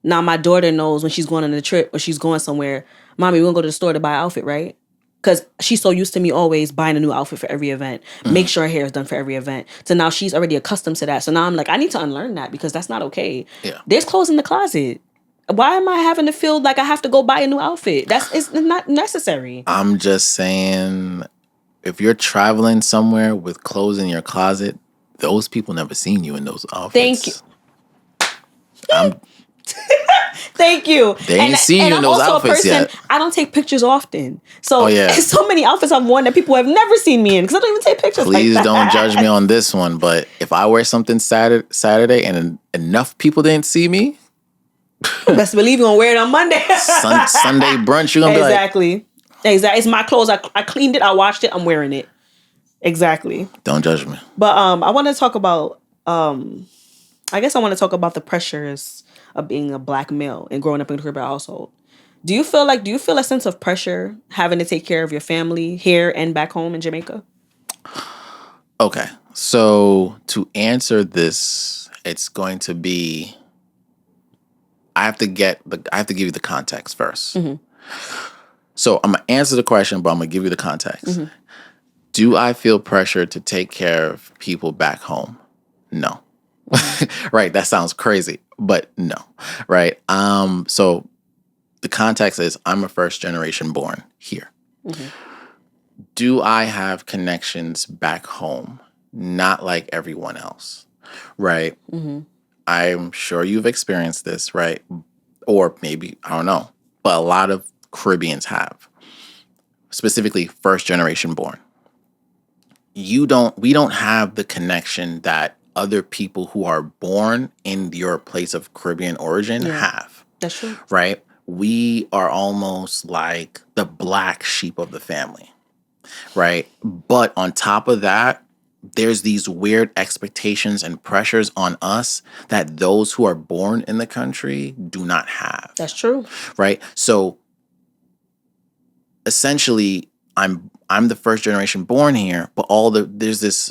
Now, my daughter knows when she's going on a trip or she's going somewhere, Mommy, we're going to go to the store to buy an outfit, right? Because she's so used to me always buying a new outfit for every event, make sure her hair is done for every event. So now she's already accustomed to that. So now I'm like, I need to unlearn that because that's not okay. Yeah. There's clothes in the closet. Why am I having to feel like I have to go buy a new outfit? It's not necessary. I'm just saying, if you're traveling somewhere with clothes in your closet, those people never seen you in those outfits. Thank you. Thank you. They ain't seen you in those outfits yet. I don't take pictures often. So there's so many outfits I've worn that people have never seen me in because I don't even take pictures. Please like that. don't judge me on this one, but if I wear something Saturday and enough people didn't see me, best believe you're going to wear it on Monday. Sunday brunch, you're going to be like... Exactly. It's my clothes. I cleaned it. I washed it. I'm wearing it. Exactly. Don't judge me. But I want to talk about... I guess I want to talk about the pressures of being a black male and growing up in a Caribbean household. Do you feel a sense of pressure having to take care of your family here and back home in Jamaica? Okay. So to answer this, it's going to be... I have to give you the context first. So I'm going to answer the question, but I'm going to give you the context. Do I feel pressure to take care of people back home? No. Right. That sounds crazy, but no. Right. So the context is I'm a first generation born here. Do I have connections back home? Not like everyone else. Right. I'm sure you've experienced this, right? Or maybe, I don't know, but a lot of Caribbeans have, specifically first generation born. We don't have the connection that other people who are born in your place of Caribbean origin have. That's true. Right? We are almost like the black sheep of the family. Right? But on top of that, there's these weird expectations and pressures on us that those who are born in the country do not have. That's true. Right? So essentially, I'm the first generation born here, but there's this,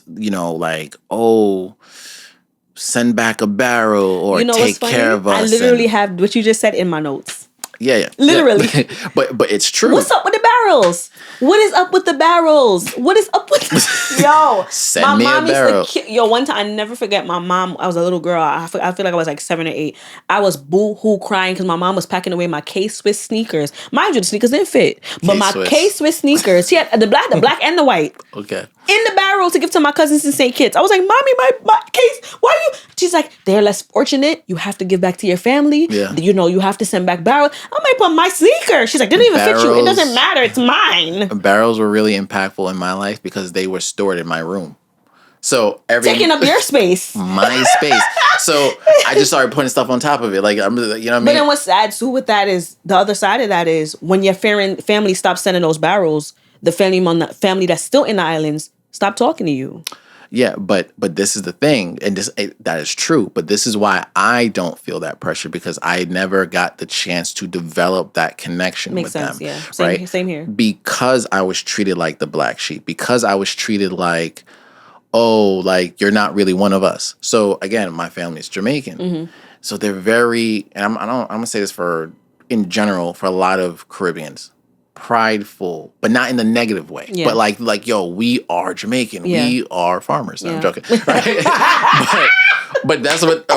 send back a barrel or take care of us. I literally have what you just said in my notes. Yeah. Literally. Yeah. But it's true. What's up with the barrels? What is up with the barrels? What is up with Yo, send me a barrel. One time, I never forget my mom. I was a little girl. I feel like I was like 7 or 8. I was boo-hoo crying because my mom was packing away my K-Swiss sneakers. Mind you, the sneakers didn't fit. But my K-Swiss sneakers, she had the black and the white. Okay. In the barrel to give to my cousins in St. Kitts. I was like, Mommy, my case, why are you? She's like, they're less fortunate. You have to give back to your family. Yeah. You have to send back barrels. I'm like, but my sneaker. She's like, they didn't even fit you. It doesn't matter. It's mine. Barrels were really impactful in my life because they were stored in my room. So taking up your space. My space. So I just started putting stuff on top of it. Like, you know what I mean? But then what's sad too with that is, the other side of that is, when your family stops sending those barrels, the family that's still in the islands stop talking to you. Yeah, but this is the thing, and that is true. But this is why I don't feel that pressure, because I never got the chance to develop that connection with them. Yeah. Same here. Because I was treated like the black sheep. Because I was treated like, like you're not really one of us. So again, my family is Jamaican, so they're very, and I'm gonna say this in general for a lot of Caribbeans. Prideful, but not in the negative way. Yeah. But like, yo, we are Jamaican. Yeah. We are farmers. No, I'm joking. Right? but that's what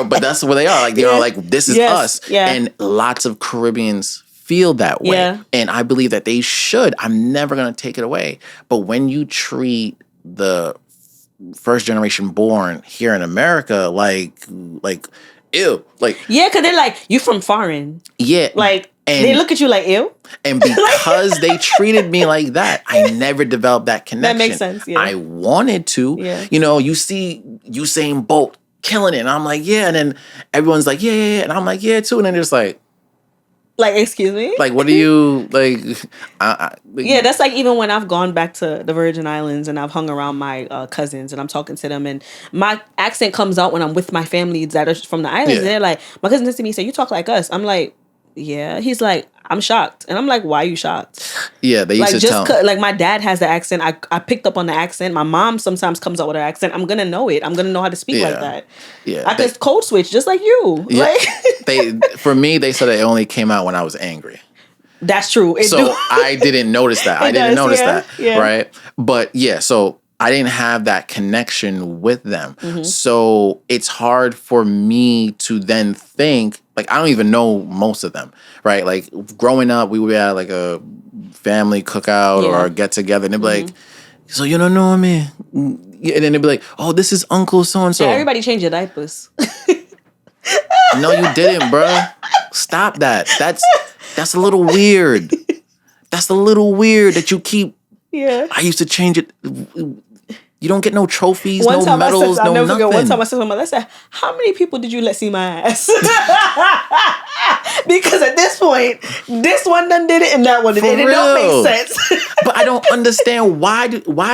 they are. Like, they are like, this is us. Yeah. And lots of Caribbeans feel that way. Yeah. And I believe that they should. I'm never gonna take it away. But when you treat the first generation born here in America, like ew, like Yeah, because they're like, you from foreign. yeah, Like, and they look at you like, ew. and because they treated me like that, I never developed that connection. That makes sense, yeah. I wanted to. Yeah. You know, you see Usain Bolt killing it, and I'm like, yeah, and then everyone's like, yeah, and I'm like, yeah, too, and then it's like, excuse me? like, what do you like? Yeah, that's like even when I've gone back to the Virgin Islands and I've hung around my cousins and I'm talking to them and my accent comes out when I'm with my family that are from the islands. Yeah. And they're like, my cousin says to me, say, you talk like us. I'm like, yeah. He's like, I'm shocked. And I'm like, why are you shocked? Yeah, they used Like, to tell. like my dad has the accent. I picked up on the accent. My mom sometimes comes out with her accent. I'm going to know it. I'm going to know how to speak like that. Yeah. I could code switch just like you. Yeah. Like, For me, they said it only came out when I was angry. that's true. So I didn't notice that. I didn't notice that. Yeah. Right. But yeah, so I didn't have that connection with them. Mm-hmm. So it's hard for me to then think, like, I don't even know most of them. Right. Like growing up, we would be at like a family cookout or a get together and they'd be like, so you don't know me? And then they'd be like, oh, this is Uncle so-and-so. Yeah, everybody change your diapers. No, you didn't, bro. Stop that. That's a little weird. That's a little weird that you keep. Yeah. I used to change it. You don't get no trophies, One no time medals, I'll no never nothing. forget. One time I said to my mother, I said, how many people did you let see my ass? Because at this point, this one done did it and that one did it. And it don't make sense. But I don't understand why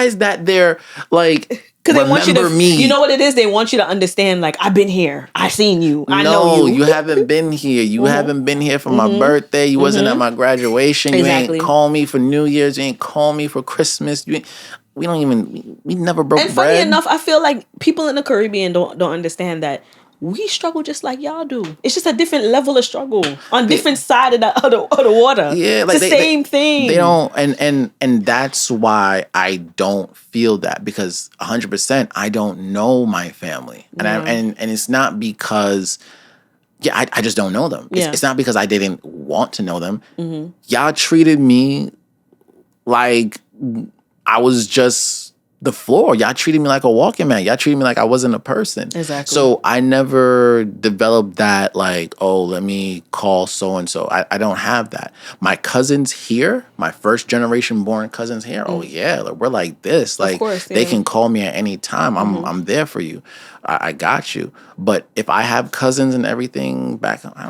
is that there, like, Because they want you to, me. you know what it is? They want you to understand, like, I've been here. I've seen you. I know you. You haven't been here. You haven't been here for my birthday. You wasn't at my graduation. Exactly. You ain't call me for New Year's. You ain't call me for Christmas. We never broke bread. And funny enough, I feel like people in the Caribbean don't understand that we struggle just like y'all do. It's just a different level of struggle on different side of the water. Yeah, like it's the same thing. They don't, and that's why I don't feel that, because 100% I don't know my family, and it's not because. Yeah, I just don't know them. It's not because I didn't want to know them. Mm-hmm. Y'all treated me like I was just the floor. Y'all treated me like a walking man. Y'all treated me like I wasn't a person. Exactly. So I never developed that, like, oh, let me call so-and-so. I don't have that. My cousins here, my first generation born cousins here, oh yeah, like, we're like this. Like, of course, they can call me at any time. I'm there for you. I got you. But if I have cousins and everything back, I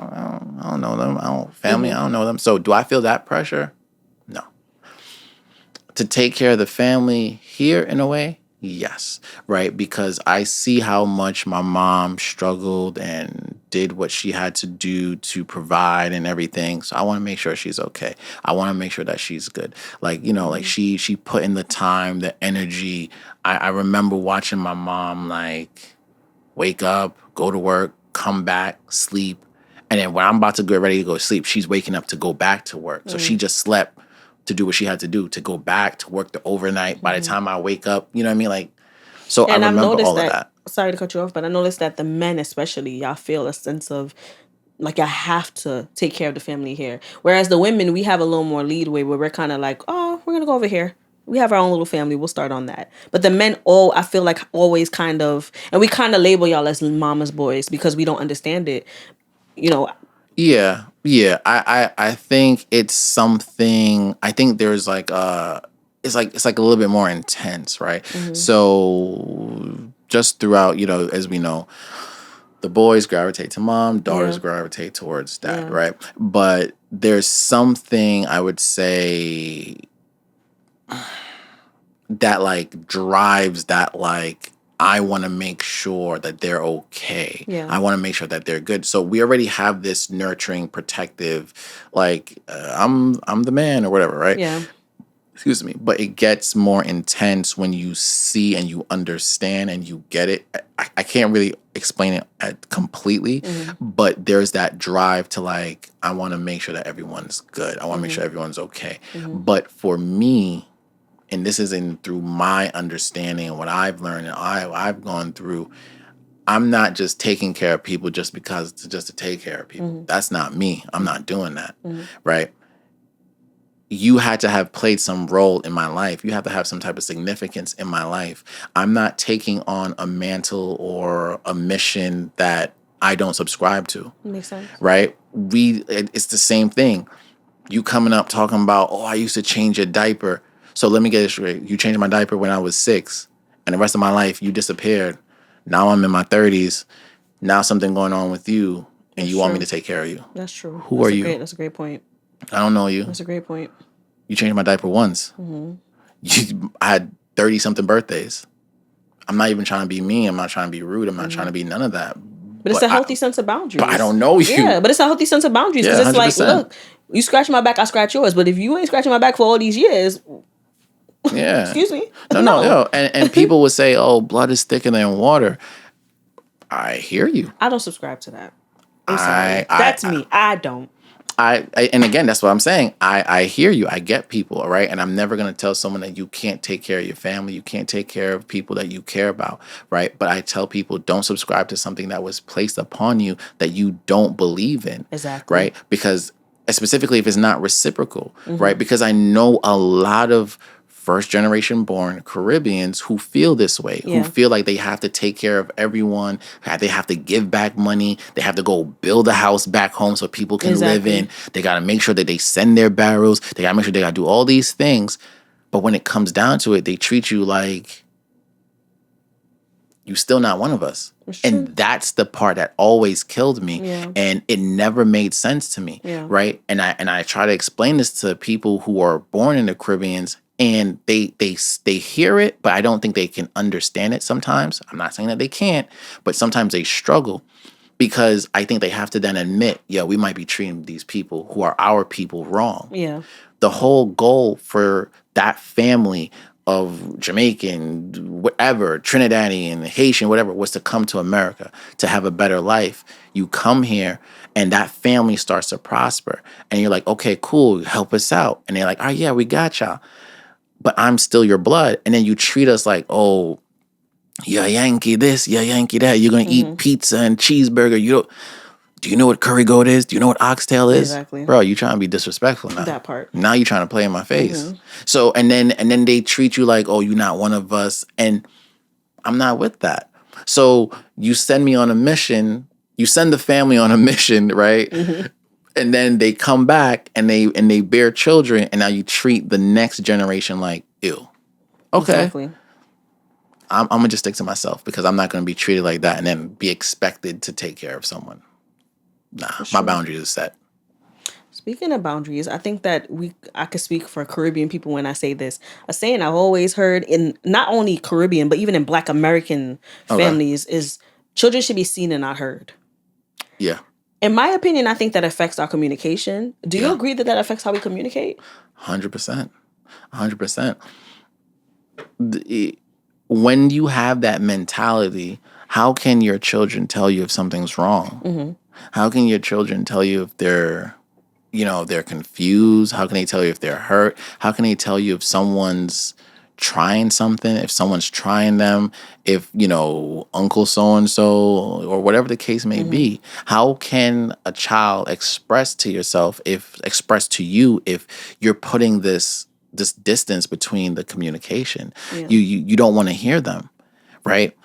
don't know them. I don't know them. So do I feel that pressure? No. To take care of the family here in a way, yes, right? Because I see how much my mom struggled and did what she had to do to provide and everything. So I want to make sure she's okay. I want to make sure that she's good. Like, like she put in the time, the energy. I remember watching my mom, like, wake up, go to work, come back, sleep. And then when I'm about to get ready to go to sleep, she's waking up to go back to work. So she just slept to do what she had to do, to go back to work the overnight. By the time I wake up, you know what I mean? Like, so and I remember all of that. Sorry to cut you off, but I noticed that the men especially, y'all feel a sense of, like, y'all have to take care of the family here. Whereas the women, we have a little more leadway where we're kind of like, oh, we're going to go over here. We have our own little family. We'll start on that. But the men, I feel like always kind of, and we kind of label y'all as mama's boys because we don't understand it. Yeah. I think it's something. I think there's like it's like a little bit more intense, right? Mm-hmm. So just throughout, as we know, the boys gravitate to mom, daughters gravitate towards dad, right? But there's something I would say that like drives that, like, I want to make sure that they're okay. Yeah. I want to make sure that they're good. So we already have this nurturing, protective, like, I'm the man or whatever, right? Yeah. Excuse me. But it gets more intense when you see and you understand and you get it. I can't really explain it completely, but there's that drive to, like, I want to make sure that everyone's good. I want to make sure everyone's okay. But for me, and this is through my understanding and what I've learned and I've gone through, I'm not just taking care of people just to take care of people. That's not me. I'm not doing that, right? you had to have played some role in my life. You have to have some type of significance in my life. I'm not taking on a mantle or a mission that I don't subscribe to. Makes sense. Right? It's the same thing. You coming up talking about, oh, I used to change your diaper. So let me get it straight. You changed my diaper when I was 6, and the rest of my life you disappeared. Now I'm in my 30s. Now something going on with you, and That's you want me true. to take care of you. That's true. Who are you? That's a great point. I don't know you. That's a great point. You changed my diaper once. I had 30-something birthdays. I'm not even trying to be mean. I'm not trying to be rude. I'm not trying to be none of that. But it's a healthy sense of boundaries. But I don't know you. Yeah, but it's a healthy sense of boundaries. Because Yeah, it's like, 100%. look, you scratch my back, I scratch yours. But if you ain't scratching my back for all these years, Yeah. excuse me. No. And people would say, oh, blood is thicker than water. I hear you. I don't subscribe to that. I'm sorry. That's me. I don't. And again, that's what I'm saying. I hear you. I get people, all right? And I'm never going to tell someone that you can't take care of your family. You can't take care of people that you care about, right? But I tell people, don't subscribe to something that was placed upon you that you don't believe in. Exactly. Right? Because specifically if it's not reciprocal, right? Because I know a lot of first generation born Caribbeans who feel this way, who feel like they have to take care of everyone, they have to give back money, they have to go build a house back home so people can live in. They got to make sure that they send their barrels. They got to make sure they got to do all these things. But when it comes down to it, they treat you like you're still not one of us. And that's the part that always killed me. Yeah. And it never made sense to me. Yeah. Right. And I try to explain this to people who are born in the Caribbeans, and they hear it, but I don't think they can understand it sometimes. I'm not saying that they can't, but sometimes they struggle because I think they have to then admit, yeah, we might be treating these people who are our people wrong. Yeah. The whole goal for that family of Jamaican, whatever, Trinidadian, Haitian, whatever, was to come to America to have a better life. You come here and that family starts to prosper. And you're like, okay, cool, help us out. And they're like, oh, yeah, we got y'all. But I'm still your blood. And then you treat us like, oh, you're Yankee this, you're Yankee that. You're going to eat pizza and cheeseburger. Do you know what curry goat is? Do you know what oxtail is? Exactly. Bro, you trying to be disrespectful now. That part. Now you're trying to play in my face. So, and then they treat you like, oh, you're not one of us. And I'm not with that. So you send me on a mission. You send the family on a mission, right? And then they come back and they bear children, and now you treat the next generation like, ew. Okay. Exactly. I'm going to just stick to myself because I'm not going to be treated like that and then be expected to take care of someone. Nah, my boundaries are set. Speaking of boundaries, I think that I could speak for Caribbean people when I say this. A saying I've always heard in not only Caribbean, but even in Black American families is children should be seen and not heard. Yeah. In my opinion, I think that affects our communication. Do you agree that affects how we communicate? 100%. 100%. When you have that mentality, how can your children tell you if something's wrong? How can your children tell you if they're confused? How can they tell you if they're hurt? How can they tell you if someone's trying something, if someone's trying them, if, Uncle so-and-so or whatever the case may be? How can a child express to you if you're putting this distance between the communication? You don't want to hear them, right?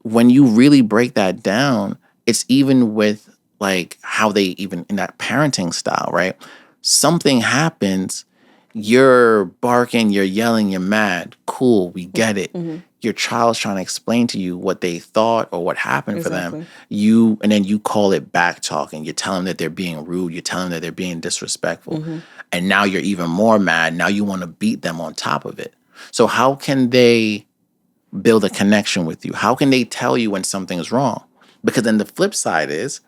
When you really break that down, it's even with like how they even in that parenting style, right? Something happens, you're barking, you're yelling, you're mad. Cool, we get it. Your child's trying to explain to you what they thought or what happened for them. And then you call it back talking. You tell them that they're being rude. You tell them that they're being disrespectful. And now you're even more mad. Now you want to beat them on top of it. So how can they build a connection with you? How can they tell you when something is wrong? Because then the flip side is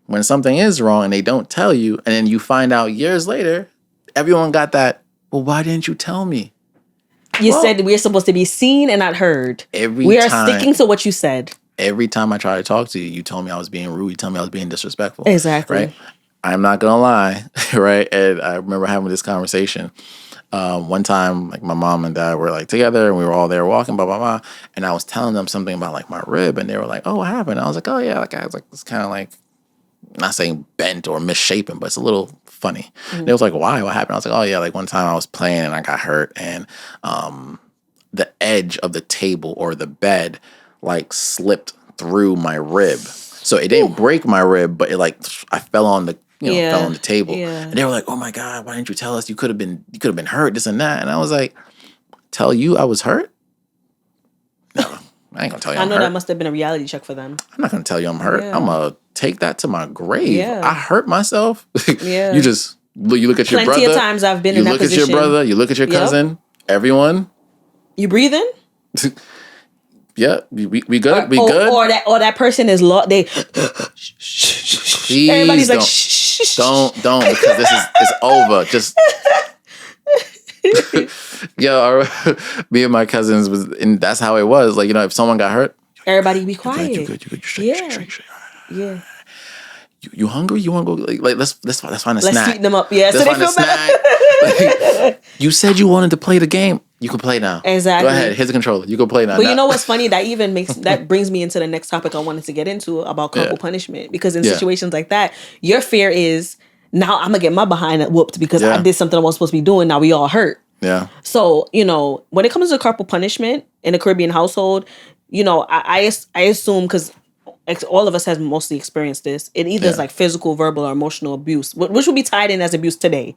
when something is wrong and they don't tell you, and then you find out years later, everyone got that, well, why didn't you tell me? You said we're supposed to be seen and not heard. We are sticking to what you said. Every time I try to talk to you, you told me I was being rude. You told me I was being disrespectful. Exactly. Right? I'm not going to lie. Right? And I remember having this conversation. One time, like my mom and dad were like together and we were all there walking, blah, blah, blah. And I was telling them something about like my rib and they were like, oh, what happened? And I was like, oh yeah, like I was like, it's kind of like, not saying bent or misshapen, but it's a little funny. They was like, why? What happened? I was like, oh yeah, like one time I was playing and I got hurt, and the edge of the table or the bed like slipped through my rib. So it didn't break my rib, but it like I fell on the fell on the table. Yeah. And they were like, oh my God, why didn't you tell us? You could have been hurt, this and that. And I was like, tell you I was hurt? No, I ain't gonna tell you I I'm know hurt. that must have been a reality check for them. I'm not gonna tell you I'm hurt. Yeah. I'm gonna take that to my grave. Yeah. I hurt myself. Yeah. You look at your brother. Plenty of times I've been in that position. You look at your brother, you look at your cousin, everyone. You breathing? Yeah, we good. We good. Or that person is they Please everybody's don't, like shh. don't because this is it's over. Just me and my cousins and that's how it was. Like, if someone got hurt, everybody be quiet. You good. You straight. Yeah. You hungry? You want to go? Like let's find a snack. Let's sweeten them up. Yeah, let's so they find a feel snack. Like, you said you wanted to play the game. You can play now. Exactly. Go ahead. Here's the controller. You can play now. But you know what's funny? That brings me into the next topic I wanted to get into about corporal punishment. Because in situations like that, your fear is now I'm gonna get my behind whooped because I did something I wasn't supposed to be doing. Now we all hurt. Yeah. So, when it comes to corporal punishment in a Caribbean household, I assume because all of us has mostly experienced this. It either is like physical, verbal, or emotional abuse, which would be tied in as abuse today.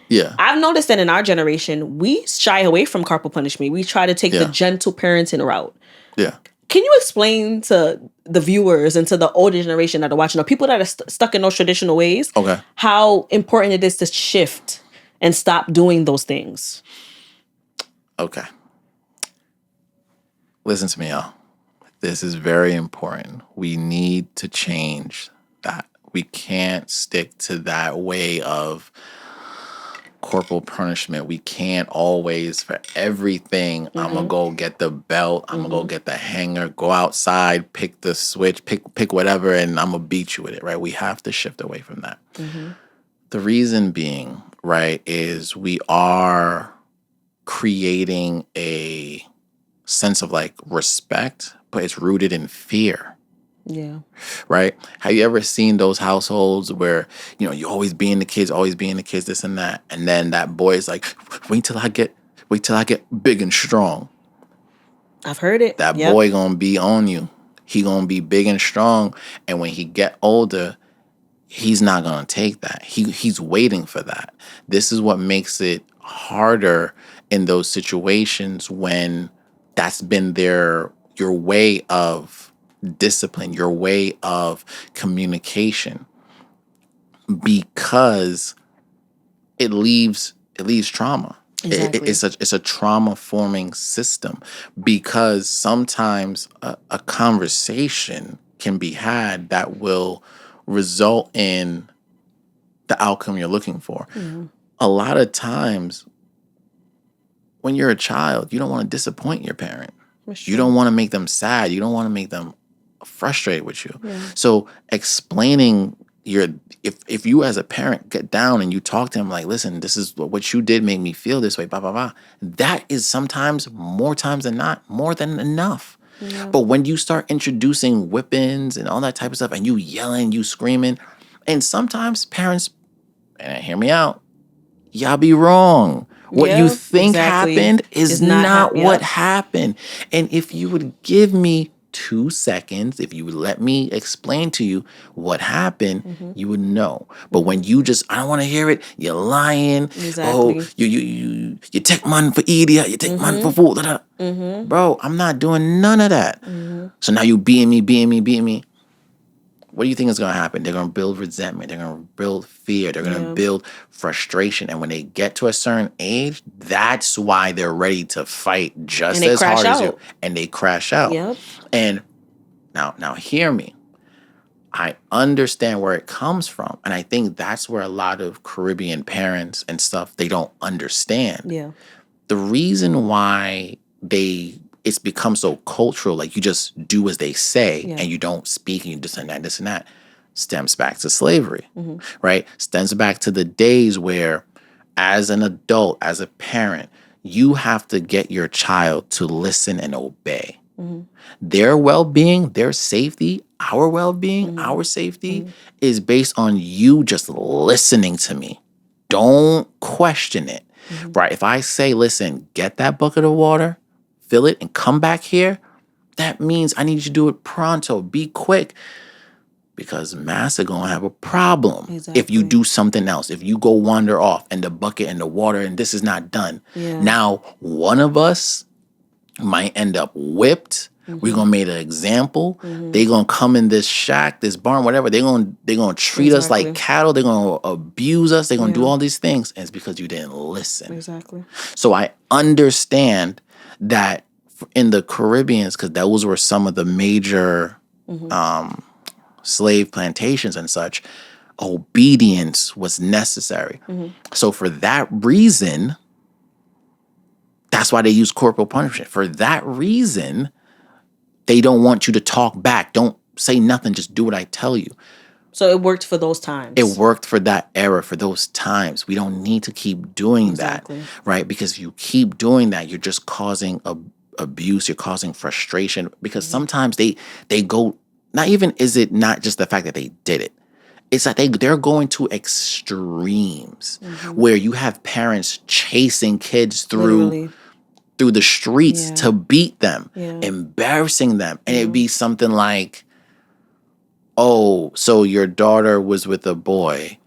Yeah. I've noticed that in our generation, we shy away from corporal punishment. We try to take the gentle parenting route. Yeah. Can you explain to the viewers and to the older generation that are watching, or people that are stuck in those traditional ways, how important it is to shift and stop doing those things? Okay. Listen to me, y'all. This is very important. We need to change that. We can't stick to that way of corporal punishment. We can't always, for everything, I'm going to go get the belt, I'm going to go get the hanger, go outside, pick the switch, pick whatever, and I'm going to beat you with it, right? We have to shift away from that. The reason being, right, is we are creating a sense of like respect, but it's rooted in fear. Yeah. Right? Have you ever seen those households where, you always being the kids, this and that, and then that boy is like, wait till I get big and strong. I've heard it. That boy gonna be on you. He gonna be big and strong, and when he get older, he's not gonna take that. He's waiting for that. This is what makes it harder in those situations when that's been your way of discipline, your way of communication, because it leaves trauma. Exactly. It's a trauma forming system, because sometimes a conversation can be had that will result in the outcome you're looking for. A lot of times when you're a child, you don't want to disappoint your parent. You don't want to make them sad. You don't want to make them frustrated with you. So explaining if you as a parent get down and you talk to him like, listen, this is what you did made me feel this way, blah, blah, blah. That is sometimes, more times than not, more than enough. But when you start introducing whippings and all that type of stuff, and you yelling, you screaming, and sometimes parents, and hear me out, y'all be wrong. What you think happened is not what happened. And if you would give me 2 seconds, if you would let me explain to you what happened, you would know. But when you I don't want to hear it, you're lying. Exactly. Oh, you take money for idiot, you take money for fool. Bro, I'm not doing none of that. So now you beating me. What do you think is going to happen? They're going to build resentment. They're going to build fear. They're going to build frustration. And when they get to a certain age, that's why they're ready to fight just as hard as you. And they crash out. Yep. And now hear me. I understand where it comes from. And I think that's where a lot of Caribbean parents and stuff, they don't understand. Yeah. The reason why it's become so cultural, like you just do as they say and you don't speak and you this and that, stems back to slavery, right? Stems back to the days where as an adult, as a parent, you have to get your child to listen and obey. Their well-being, their safety, our well-being, our safety is based on you just listening to me. Don't question it, right? If I say, listen, get that bucket of water, fill it, and come back here, that means I need you to do it pronto. Be quick. Because Master gonna have a problem if you do something else. If you go wander off and the bucket and the water and this is not done. Yeah. Now, one of us might end up whipped. We're gonna make an example. They gonna come in this shack, this barn, whatever. They gonna treat us like cattle. They're gonna abuse us. They're gonna do all these things, and it's because you didn't listen. Exactly. So I understand that in the Caribbeans, because those were some of the major slave plantations and such, obedience was necessary. So for that reason, that's why they use corporal punishment. For that reason, they don't want you to talk back. Don't say nothing. Just do what I tell you. So it worked for those times. It worked for that era, for those times. We don't need to keep doing that, right? Because if you keep doing that, you're just causing abuse. You're causing frustration. Because sometimes they go, not even is it not just the fact that they did it. It's like they're going to extremes where you have parents chasing kids through the streets to beat them, embarrassing them. And it'd be something like, oh, so your daughter was with a boy,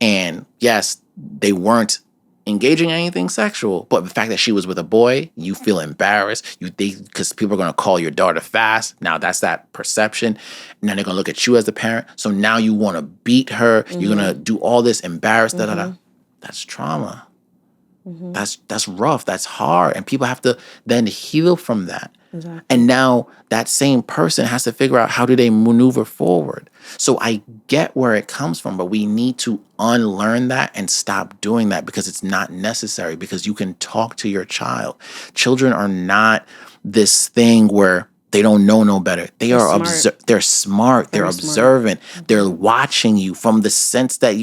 and yes, they weren't engaging in anything sexual, but the fact that she was with a boy, you feel embarrassed. You think because people are going to call your daughter fast. Now that's that perception. Now they're going to look at you as the parent. So now you want to beat her. You're going to do all this embarrassed. That's trauma. That's rough. That's hard. And people have to then heal from that. And now that same person has to figure out how do they maneuver forward. So I get where it comes from, but we need to unlearn that and stop doing that because it's not necessary, because you can talk to your child. Children are not this thing where they don't know no better. They're smart. They're observant. They're watching you from the sense that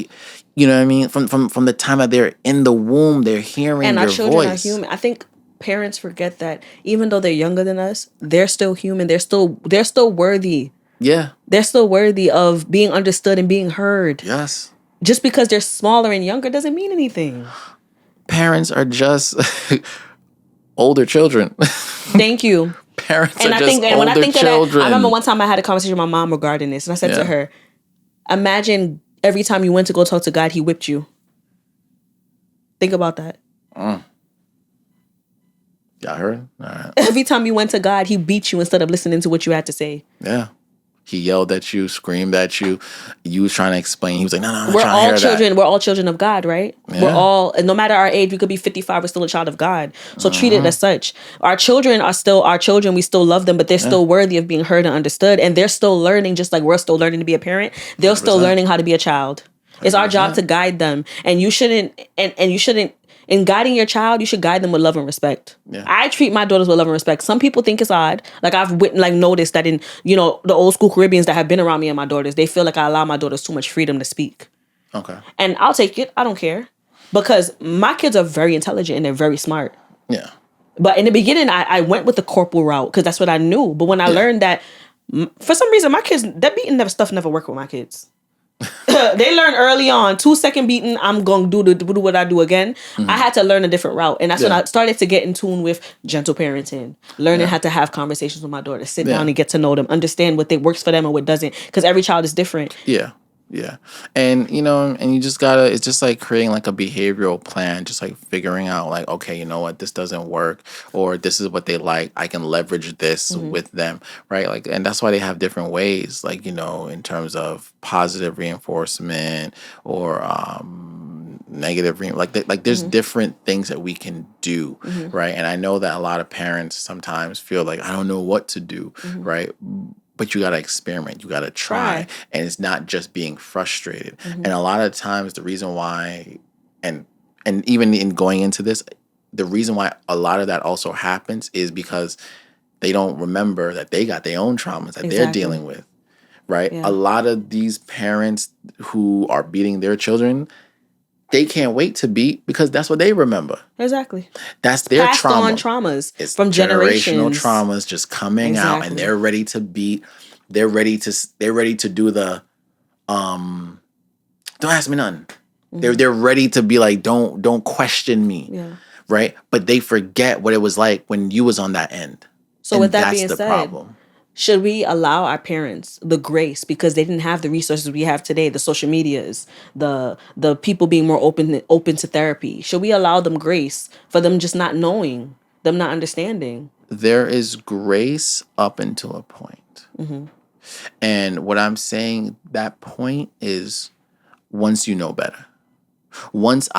you know what I mean? From the time that they're in the womb, they're hearing your voice. And our children are human. I think parents forget that even though they're younger than us, they're still human. They're still worthy. Yeah. They're still worthy of being understood and being heard. Yes. Just because they're smaller and younger doesn't mean anything. Parents are just older children. Thank you. Parents and are I just think, older and when I think children. Of that, I remember one time I had a conversation with my mom regarding this, and I said to her, imagine every time you went to go talk to God, he whipped you. Think about that. Y'all heard? All right. Every time you went to God, he beat you instead of listening to what you had to say. Yeah. He yelled at you, screamed at you. You was trying to explain. He was like, no, I'm we're trying all to hear children. that. We're all children of God, right? Yeah. We're all, no matter our age, we could be 55, we're still a child of God. So treat it as such. Our children are still our children. We still love them, but they're still worthy of being heard and understood. And they're still learning, just like we're still learning to be a parent. They're 100%. Still learning how to be a child. It's 100%. Our job to guide them. And you shouldn't, in guiding your child, you should guide them with love and respect. Yeah. I treat my daughters with love and respect. Some people think it's odd. Like I've noticed that in, the old school Caribbeans that have been around me and my daughters, they feel like I allow my daughters too much freedom to speak. Okay. And I'll take it. I don't care. Because my kids are very intelligent and they're very smart. Yeah. But in the beginning, I went with the corporal route because that's what I knew. But when I learned that, for some reason, my kids, that beating stuff never worked with my kids. They learn early on, 2-second beating, I'm going to do what I do again. I had to learn a different route. And that's when I started to get in tune with gentle parenting, learning how to have conversations with my daughter, sit down and get to know them, understand what works for them and what doesn't. Because every child is different. Yeah. Yeah. And, and you just gotta, it's just like creating like a behavioral plan, just like figuring out like, okay, you know what, this doesn't work, or this is what they like. I can leverage this with them. Right. Like, and that's why they have different ways, like, in terms of positive reinforcement or, negative like there's different things that we can do. Right. And I know that a lot of parents sometimes feel like, I don't know what to do. Right. But you got to experiment. You got to try. And it's not just being frustrated. And a lot of times the reason why, and even in going into this, the reason why a lot of that also happens is because they don't remember that they got their own traumas that they're dealing with, right? Yeah. A lot of these parents who are beating their children, they can't wait to beat because that's what they remember. Exactly. That's their passed trauma. On traumas it's from generational traumas just coming out, and they're ready to beat. They're ready to do the don't ask me nothing. They're ready to be like, don't question me. Yeah. Right? But they forget what it was like when you was on that end. So and with that that's being the said, problem. should we allow our parents the grace because they didn't have the resources we have today, the social medias, the people being more open to therapy? Should we allow them grace for them just not knowing, them not understanding? There is grace up until a point. And what I'm saying, that point is once you know better. Once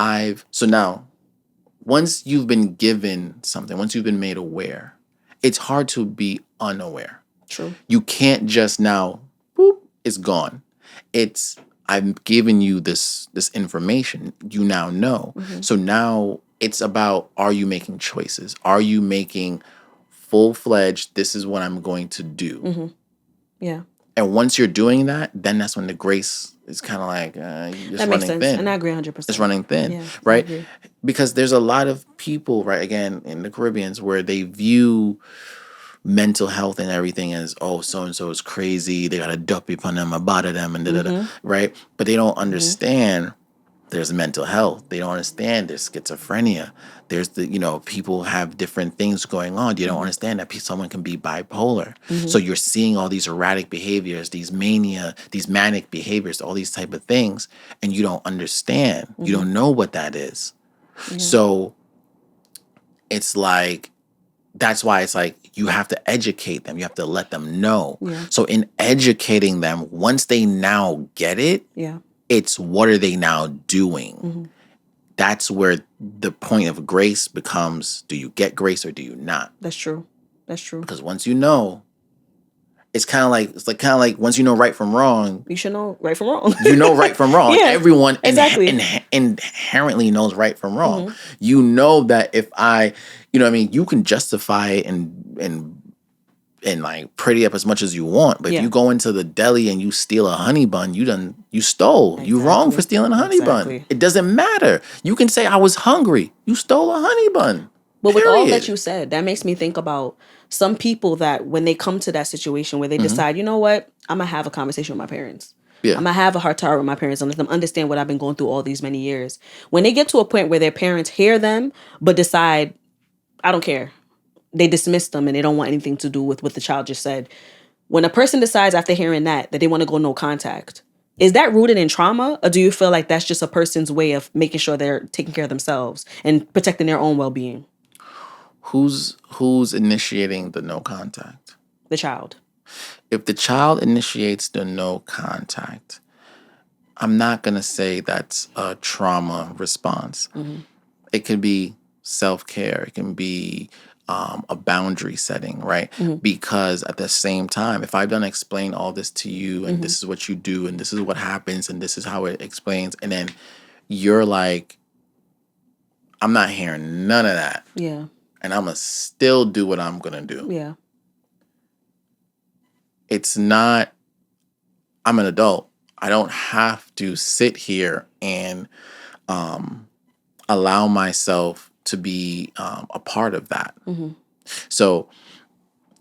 you've been given something, once you've been made aware, it's hard to be unaware. True. You can't just now, boop, it's gone. It's I'm giving you this information. You now know. So now it's about, are you making choices? Are you making full-fledged, this is what I'm going to do? Yeah. And once you're doing that, then that's when the grace is kind of like, you're just That makes running sense. thin. And I agree 100%. It's running thin, Yeah, I right? agree. Because there's a lot of people, right, again, in the Caribbeans where they view mental health and everything as, oh, so-and-so is crazy. They got a duppy upon them, a bada them, and da-da-da, right? But they don't understand there's mental health. They don't understand there's schizophrenia. There's people have different things going on. You don't understand that someone can be bipolar. So you're seeing all these erratic behaviors, these mania, these manic behaviors, all these type of things, and you don't understand. You don't know what that is. So it's like, that's why it's like you have to educate them. You have to let them know. Yeah. So in educating them, once they now get it, Yeah. it's what are they now doing? That's where the point of grace becomes, do you get grace or do you not? That's true. That's true. Because once you know, it's kind of like once you know right from wrong, You should know right from wrong. you know right from wrong. Yeah, Everyone exactly. inherently knows right from wrong. You know that if you can justify it and like pretty up as much as you want, but if you go into the deli and you steal a honey bun, you stole. You wrong for stealing a honey bun. It doesn't matter. You can say I was hungry. You stole a honey bun. But with all that you said, that makes me think about some people that when they come to that situation where they decide, you know what, I'm going to have a conversation with my parents. Yeah. I'm going to have a heart to heart with my parents and let them understand what I've been going through all these many years. When they get to a point where their parents hear them, but decide, I don't care. They dismiss them and they don't want anything to do with what the child just said. When a person decides after hearing that they want to go no contact, is that rooted in trauma? Or do you feel like that's just a person's way of making sure they're taking care of themselves and protecting their own well-being? Who's initiating the no contact? The child. If the child initiates the no contact, I'm not going to say that's a trauma response. It could be self-care. It can be a boundary setting, right? Because at the same time, if I've done explain all this to you and this is what you do and this is what happens and this is how it explains, and then you're like, I'm not hearing none of that. Yeah. And I'm going to still do what I'm going to do. Yeah. It's not, I'm an adult. I don't have to sit here and allow myself to be a part of that. So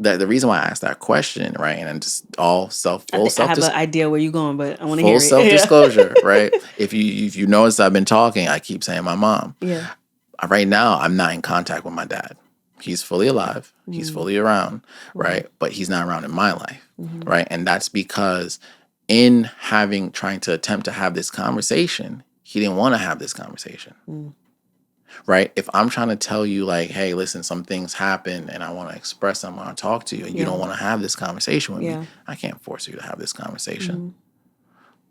the reason why I asked that question, right, and I'm just all I have an idea where you're going, but I want to hear it. Full self-disclosure, right? If you notice I've been talking, I keep saying my mom. Yeah. Right now, I'm not in contact with my dad. He's fully alive. He's fully around, right? But he's not around in my life, right? And that's because in trying to attempt to have this conversation, he didn't want to have this conversation, right? If I'm trying to tell you like, hey, listen, some things happen and I want to express them, I want to talk to you, and you don't want to have this conversation with me, I can't force you to have this conversation.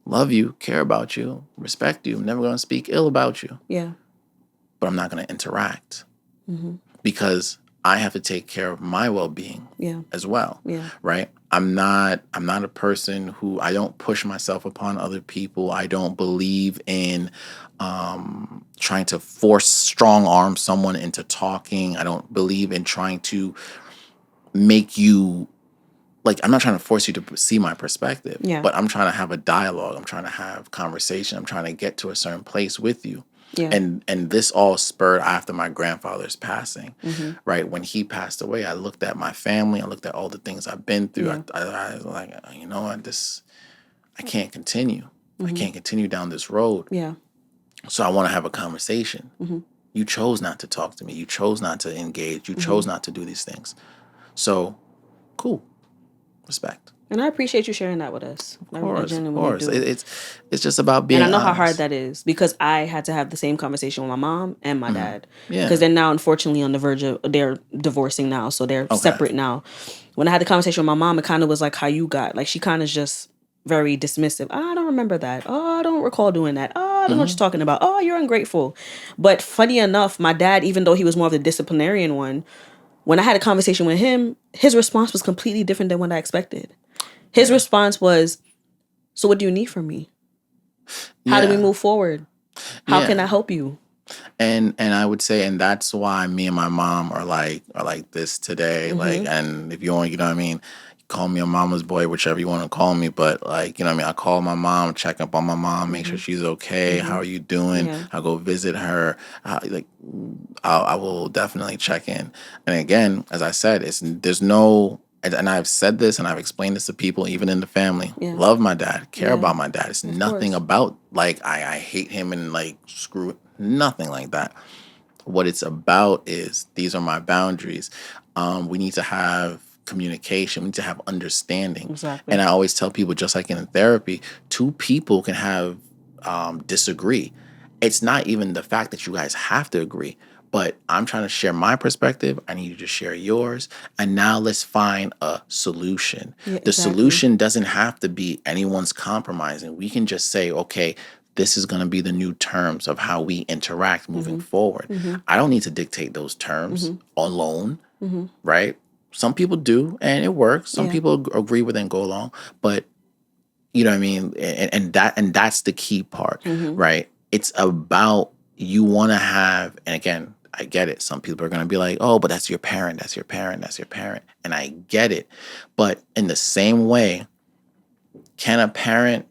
Love you, care about you, respect you. I'm never going to speak ill about you. Yeah. But I'm not going to interact because I have to take care of my well-being as well. Yeah. Right. I'm not a person who, I don't push myself upon other people. I don't believe in trying to strong arm someone into talking. I don't believe in trying to make you, like, I'm not trying to force you to see my perspective, but I'm trying to have a dialogue. I'm trying to have conversation. I'm trying to get to a certain place with you. Yeah. And this all spurred after my grandfather's passing, right? When he passed away, I looked at my family. I looked at all the things I've been through. Yeah. I was like, you know what, I can't continue. I can't continue down this road. Yeah. So I want to have a conversation. Mm-hmm. You chose not to talk to me. You chose not to engage. You Mm-hmm. chose not to do these things. So, cool. Respect. And I appreciate you sharing that with us. I Of genuinely course. do. It's just about And being I know how hard honest. that is because I had to have the same conversation with my mom and my dad because Yeah. they're now unfortunately on the verge of they're divorcing now, so they're Okay. separate now. When I had the conversation with my mom, it kind of was like how you got like she kind of just very dismissive. Oh, I don't remember that. Oh, I don't recall doing that. Oh, I don't know what you're talking about. Oh, you're ungrateful. But funny enough, my dad, even though he was more of the disciplinarian one, when I had a conversation with him, his response was completely different than what I expected. His Yeah. response was, "So what do you need from me? How do we Yeah. move forward? How can I Yeah. help you?" And I would say, and that's why me and my mom are like this today. Like, Mm-hmm. and if you want, you know what I mean, call me a mama's boy, whichever you want to call me. But like, you know what I mean, I call my mom, check up on my mom, make sure she's okay. How are you doing? Yeah. I go visit her. Like, I will definitely check in. And again, as I said, there's no. And I've said this and I've explained this to people, even in the family. Yeah. Love my dad, care Yeah. about my dad. It's nothing course. about like I hate him and like screw nothing like that. What it's about is these are my boundaries. We need to have communication. We need to have understanding. Exactly. And I always tell people, just like in therapy, two people can have disagree. It's not even the fact that you guys have to agree, but I'm trying to share my perspective. I need you to share yours. And now let's find a solution. Yeah, The exactly. solution doesn't have to be anyone's compromising. We can just say, okay, this is going to be the new terms of how we interact moving forward. I don't need to dictate those terms alone, right? Some people do, and it works. Some Yeah. people agree with it and go along, but you know what I mean? And that's the key part, right? It's about you want to have, and again, I get it. Some people are going to be like, oh, but that's your parent, that's your parent, that's your parent. And I get it. But in the same way, can a parent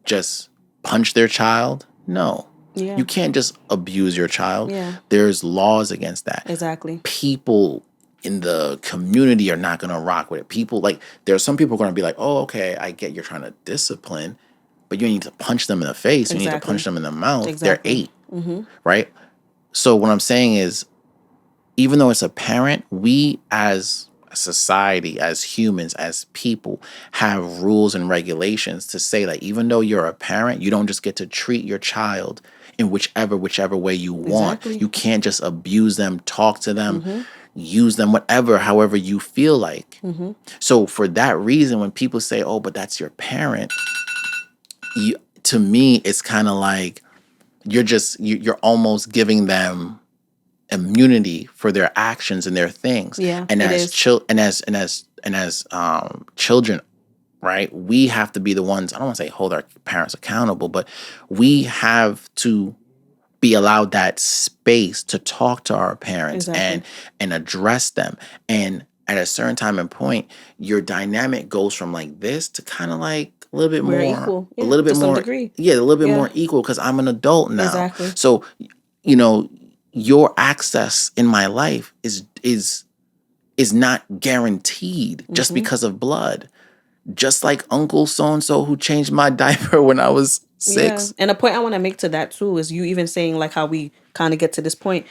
just punch their child? No. Yeah. You can't just abuse your child. Yeah. There's laws against that. Exactly. People in the community are not going to rock with it. People like there are some people going to be like, "Oh, okay, I get you're trying to discipline, but you need to punch them in the face. You need to punch them in the mouth. Exactly. They're 8." Right? So what I'm saying is even though it's a parent, we as a society, as humans, as people, have rules and regulations to say that even though you're a parent, you don't just get to treat your child in whichever way you want. Exactly. You can't just abuse them, talk to them, use them, whatever, however you feel like. So for that reason, when people say, "Oh, but that's your parent," to me, it's kind of like you're almost giving them immunity for their actions and their things. Yeah, And it as is. children, right? We have to be the ones, I don't want to say hold our parents accountable, but we have to be allowed that space to talk to our parents Exactly. and address them. And at a certain time and point, your dynamic goes from like this to kind of like a little bit We're more, equal. a Yeah, little bit to some more, degree. yeah, a little bit Yeah. more equal because I'm an adult now. Exactly. So, you know, your access in my life is not guaranteed just because of blood. Just like Uncle so and so who changed my diaper when I was 6. Yeah. And a point I want to make to that too is you even saying like how we kind of get to this point.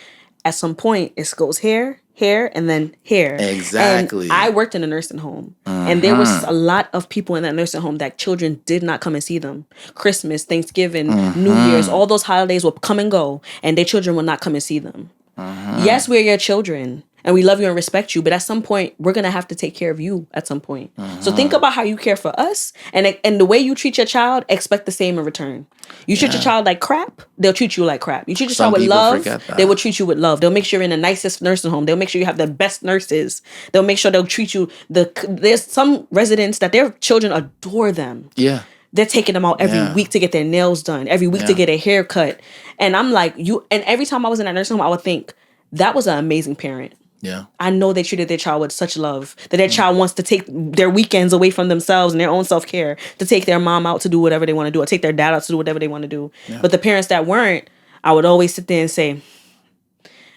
At some point, it goes here, and then here. Exactly. And I worked in a nursing home, and there was a lot of people in that nursing home that children did not come and see them. Christmas, Thanksgiving, New Year's, all those holidays will come and go, and their children will not come and see them. Yes, we're your children. And we love you and respect you, but at some point, we're gonna have to take care of you at some point. So think about how you care for us, and the way you treat your child, expect the same in return. You treat your child like crap, they'll treat you like crap. You treat your Some child with people love, forget that. they will treat you with love. They'll make sure you're in the nicest nursing home. They'll make sure you have the best nurses. They'll make sure they'll treat you. There's some residents that their children adore them. Yeah. They're taking them out every Yeah. week to get their nails done, every week to Yeah. get a haircut. And I'm like, you. And every time I was in that nursing home, I would think that was an amazing parent. Yeah. I know they treated their child with such love that their child wants to take their weekends away from themselves and their own self-care to take their mom out to do whatever they want to do or take their dad out to do whatever they want to do. But the parents that weren't, I would always sit there and say,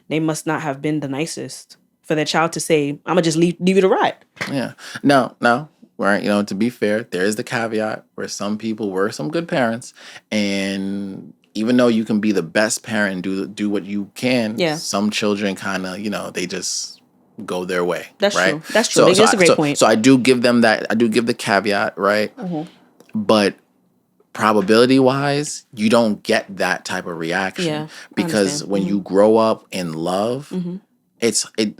they must not have been the nicest for their child to say, I'm going to just leave you to rot. Yeah. No. Right. To be fair, there is the caveat where some people were some good parents and even though you can be the best parent and do what you can, Yeah. some children kind of, they just go their way. That's right? true. That's true. That's a great point. So I do give them that. I do give the caveat, right? But probability wise, you don't get that type of reaction. Yeah, because when you grow up in love,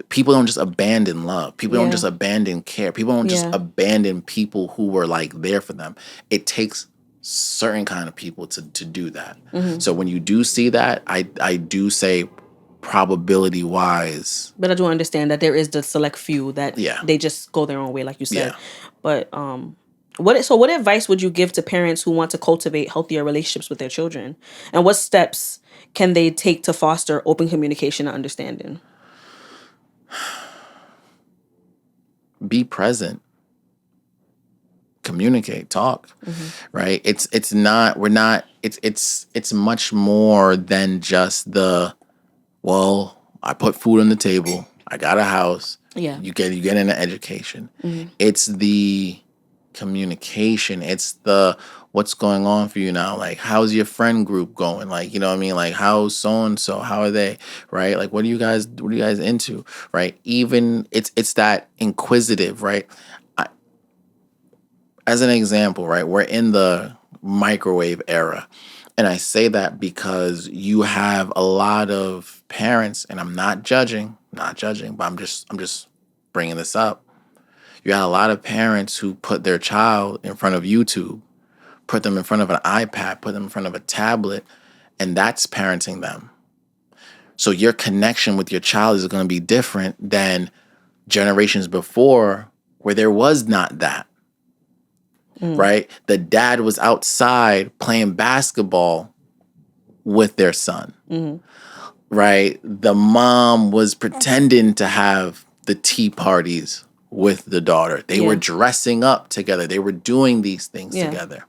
people don't just abandon love. People don't just abandon care. People don't just abandon people who were like there for them. It takes certain kind of people to do that. So when you do see that, I do say probability wise. But I do understand that there is the select few that Yeah. they just go their own way, like you said. Yeah. But what advice would you give to parents who want to cultivate healthier relationships with their children? And what steps can they take to foster open communication and understanding? Be present. Communicate, talk. Right? It's much more than just I put food on the table, I got a house. Yeah. You get an education. It's the communication. It's the what's going on for you now. Like, how's your friend group going? Like, you know what I mean? Like, how's so and so? How are they? Right? Like, what are you guys into? Right? Even it's that inquisitive, right? As an example, right? We're in the microwave era. And I say that because you have a lot of parents, and I'm not judging, but I'm just bringing this up. You got a lot of parents who put their child in front of YouTube, put them in front of an iPad, put them in front of a tablet, and that's parenting them. So your connection with your child is going to be different than generations before where there was not that. Right? The dad was outside playing basketball with their son. Right? The mom was pretending to have the tea parties with the daughter. They were dressing up together. They were doing these things together.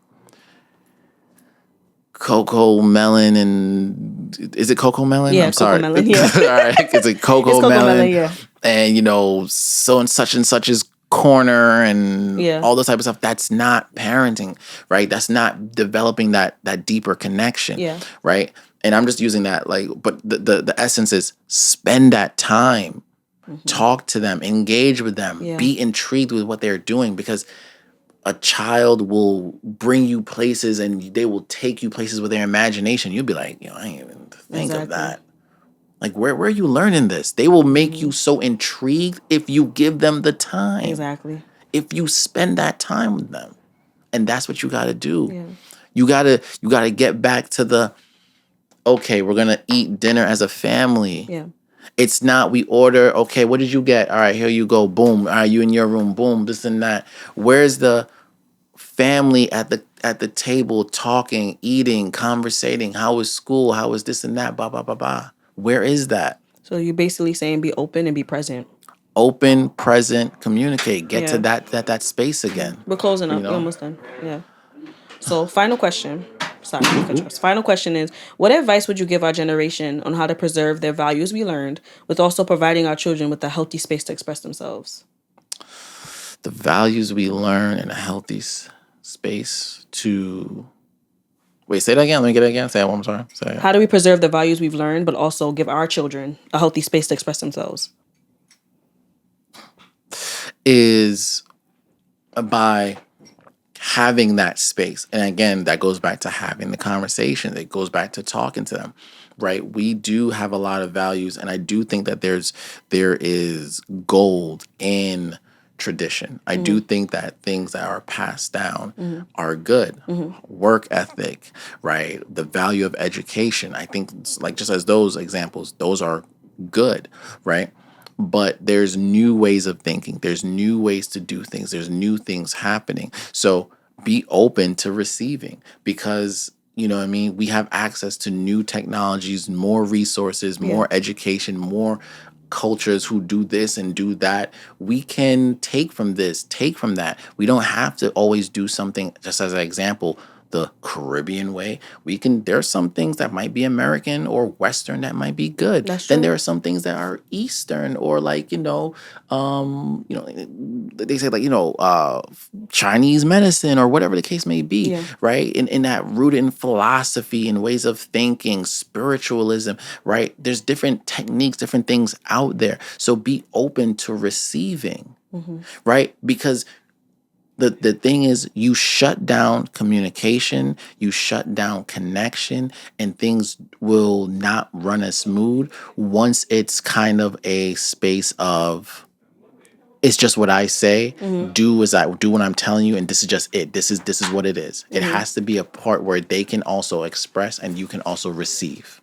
Coco Melon and is it Coco Melon? Yeah, I'm sorry. Coco Melon, yeah. All right. Is it Coco It's Coco Melon? Melon, yeah. And so and such's corner and all those type of stuff. That's not parenting, right? That's not developing that deeper connection. Yeah. Right. And I'm just using that but the essence is spend that time. Talk to them, engage with them, be intrigued with what they're doing, because a child will bring you places and they will take you places with their imagination. You'll be like, I ain't even think of that. Like, where are you learning this? They will make you so intrigued if you give them the time. Exactly. If you spend that time with them. And that's what you got to do. Yeah. You got to get back to okay, we're going to eat dinner as a family. Yeah. It's not we order, okay, what did you get? All right, here you go. Boom. All right, you in your room. Boom, this and that. Where's the family at the table talking, eating, conversating? How was school? How was this and that? Blah, blah, blah, blah. Where is that? So you're basically saying be open and be present. Open, present, communicate. Get to that space again. We're closing up. We're almost done. Yeah. So final question. Sorry, final question is, what advice would you give our generation on how to preserve their values we learned, with also providing our children with a healthy space to express themselves? The values we learn in a healthy space to... Wait, say that again. Let me get it again. Say it one more time. Say it. How do we preserve the values we've learned, but also give our children a healthy space to express themselves? Is by having that space. And again, that goes back to having the conversation. It goes back to talking to them, right? We do have a lot of values, and I do think that there is gold in tradition. I do think that things that are passed down are good. Work ethic, right? The value of education. I think, like, just as those examples, those are good, right? But there's new ways of thinking. There's new ways to do things. There's new things happening. So be open to receiving, because, you know what I mean? We have access to new technologies, more resources, more education, more cultures who do this and do that. We can take from this, take from that. We don't have to always do something, just as an example, the Caribbean way. There are some things that might be American or Western that might be good. That's Then true. there are some things that are Eastern or like, they say like, Chinese medicine or whatever the case may be, Yeah. right? In that rooted in philosophy and ways of thinking, spiritualism, right? There's different techniques, different things out there. So be open to receiving, right? Because the thing is, you shut down communication, you shut down connection, and things will not run as smooth once it's kind of a space of it's just what I say. Do as I do what I'm telling you, and this is just it. This is what it is. It has to be a part where they can also express and you can also receive.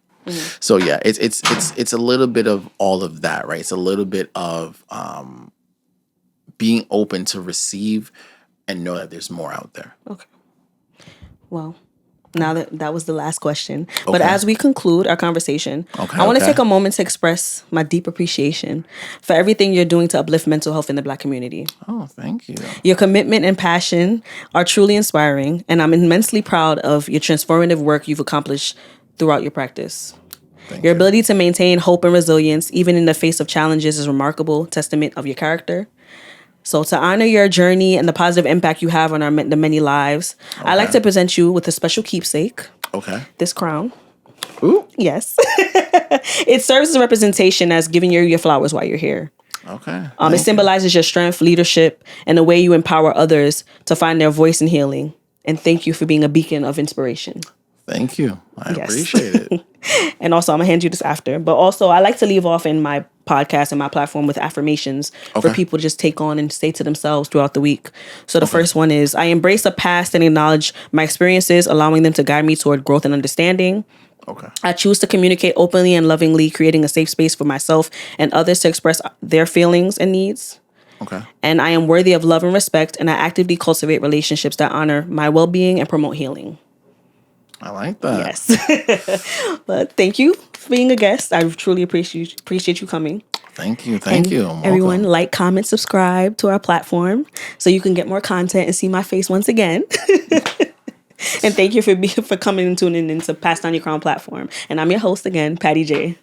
So yeah, it's a little bit of all of that, right? It's a little bit of being open to receive and know that there's more out there. Okay. Well, now that was the last question. But Okay. as we conclude our conversation, Okay, I want to okay. take a moment to express my deep appreciation for everything you're doing to uplift mental health in the Black community. Oh, thank you. Your commitment and passion are truly inspiring, and I'm immensely proud of your transformative work you've accomplished throughout your practice. Thank Your you. ability to maintain hope and resilience, even in the face of challenges, is a remarkable testament of your character. So to honor your journey and the positive impact you have on the many lives, I'd like Okay. to present you with a special keepsake, Okay. this crown. Ooh. Yes. It serves as a representation as giving you your flowers while you're here. Okay. It symbolizes your strength, leadership, and the way you empower others to find their voice in healing. And thank you for being a beacon of inspiration. Thank you. I Yes. appreciate it. And also, I'm going to hand you this after. But also, I like to leave off in my podcast and my platform with affirmations for Okay. people to just take on and say to themselves throughout the week. So the first one is, I embrace the past and acknowledge my experiences, allowing them to guide me toward growth and understanding. Okay. I choose to communicate openly and lovingly, creating a safe space for myself and others to express their feelings and needs. Okay. And I am worthy of love and respect, and I actively cultivate relationships that honor my well-being and promote healing. I like that. Yes. But thank you for being a guest. I truly appreciate you coming. Thank you. Thank And you. I'm everyone, welcome. like, comment, subscribe to our platform so you can get more content and see my face once again. And thank you for coming and tuning in to Pass Down Your Crown platform. And I'm your host again, Pattie J.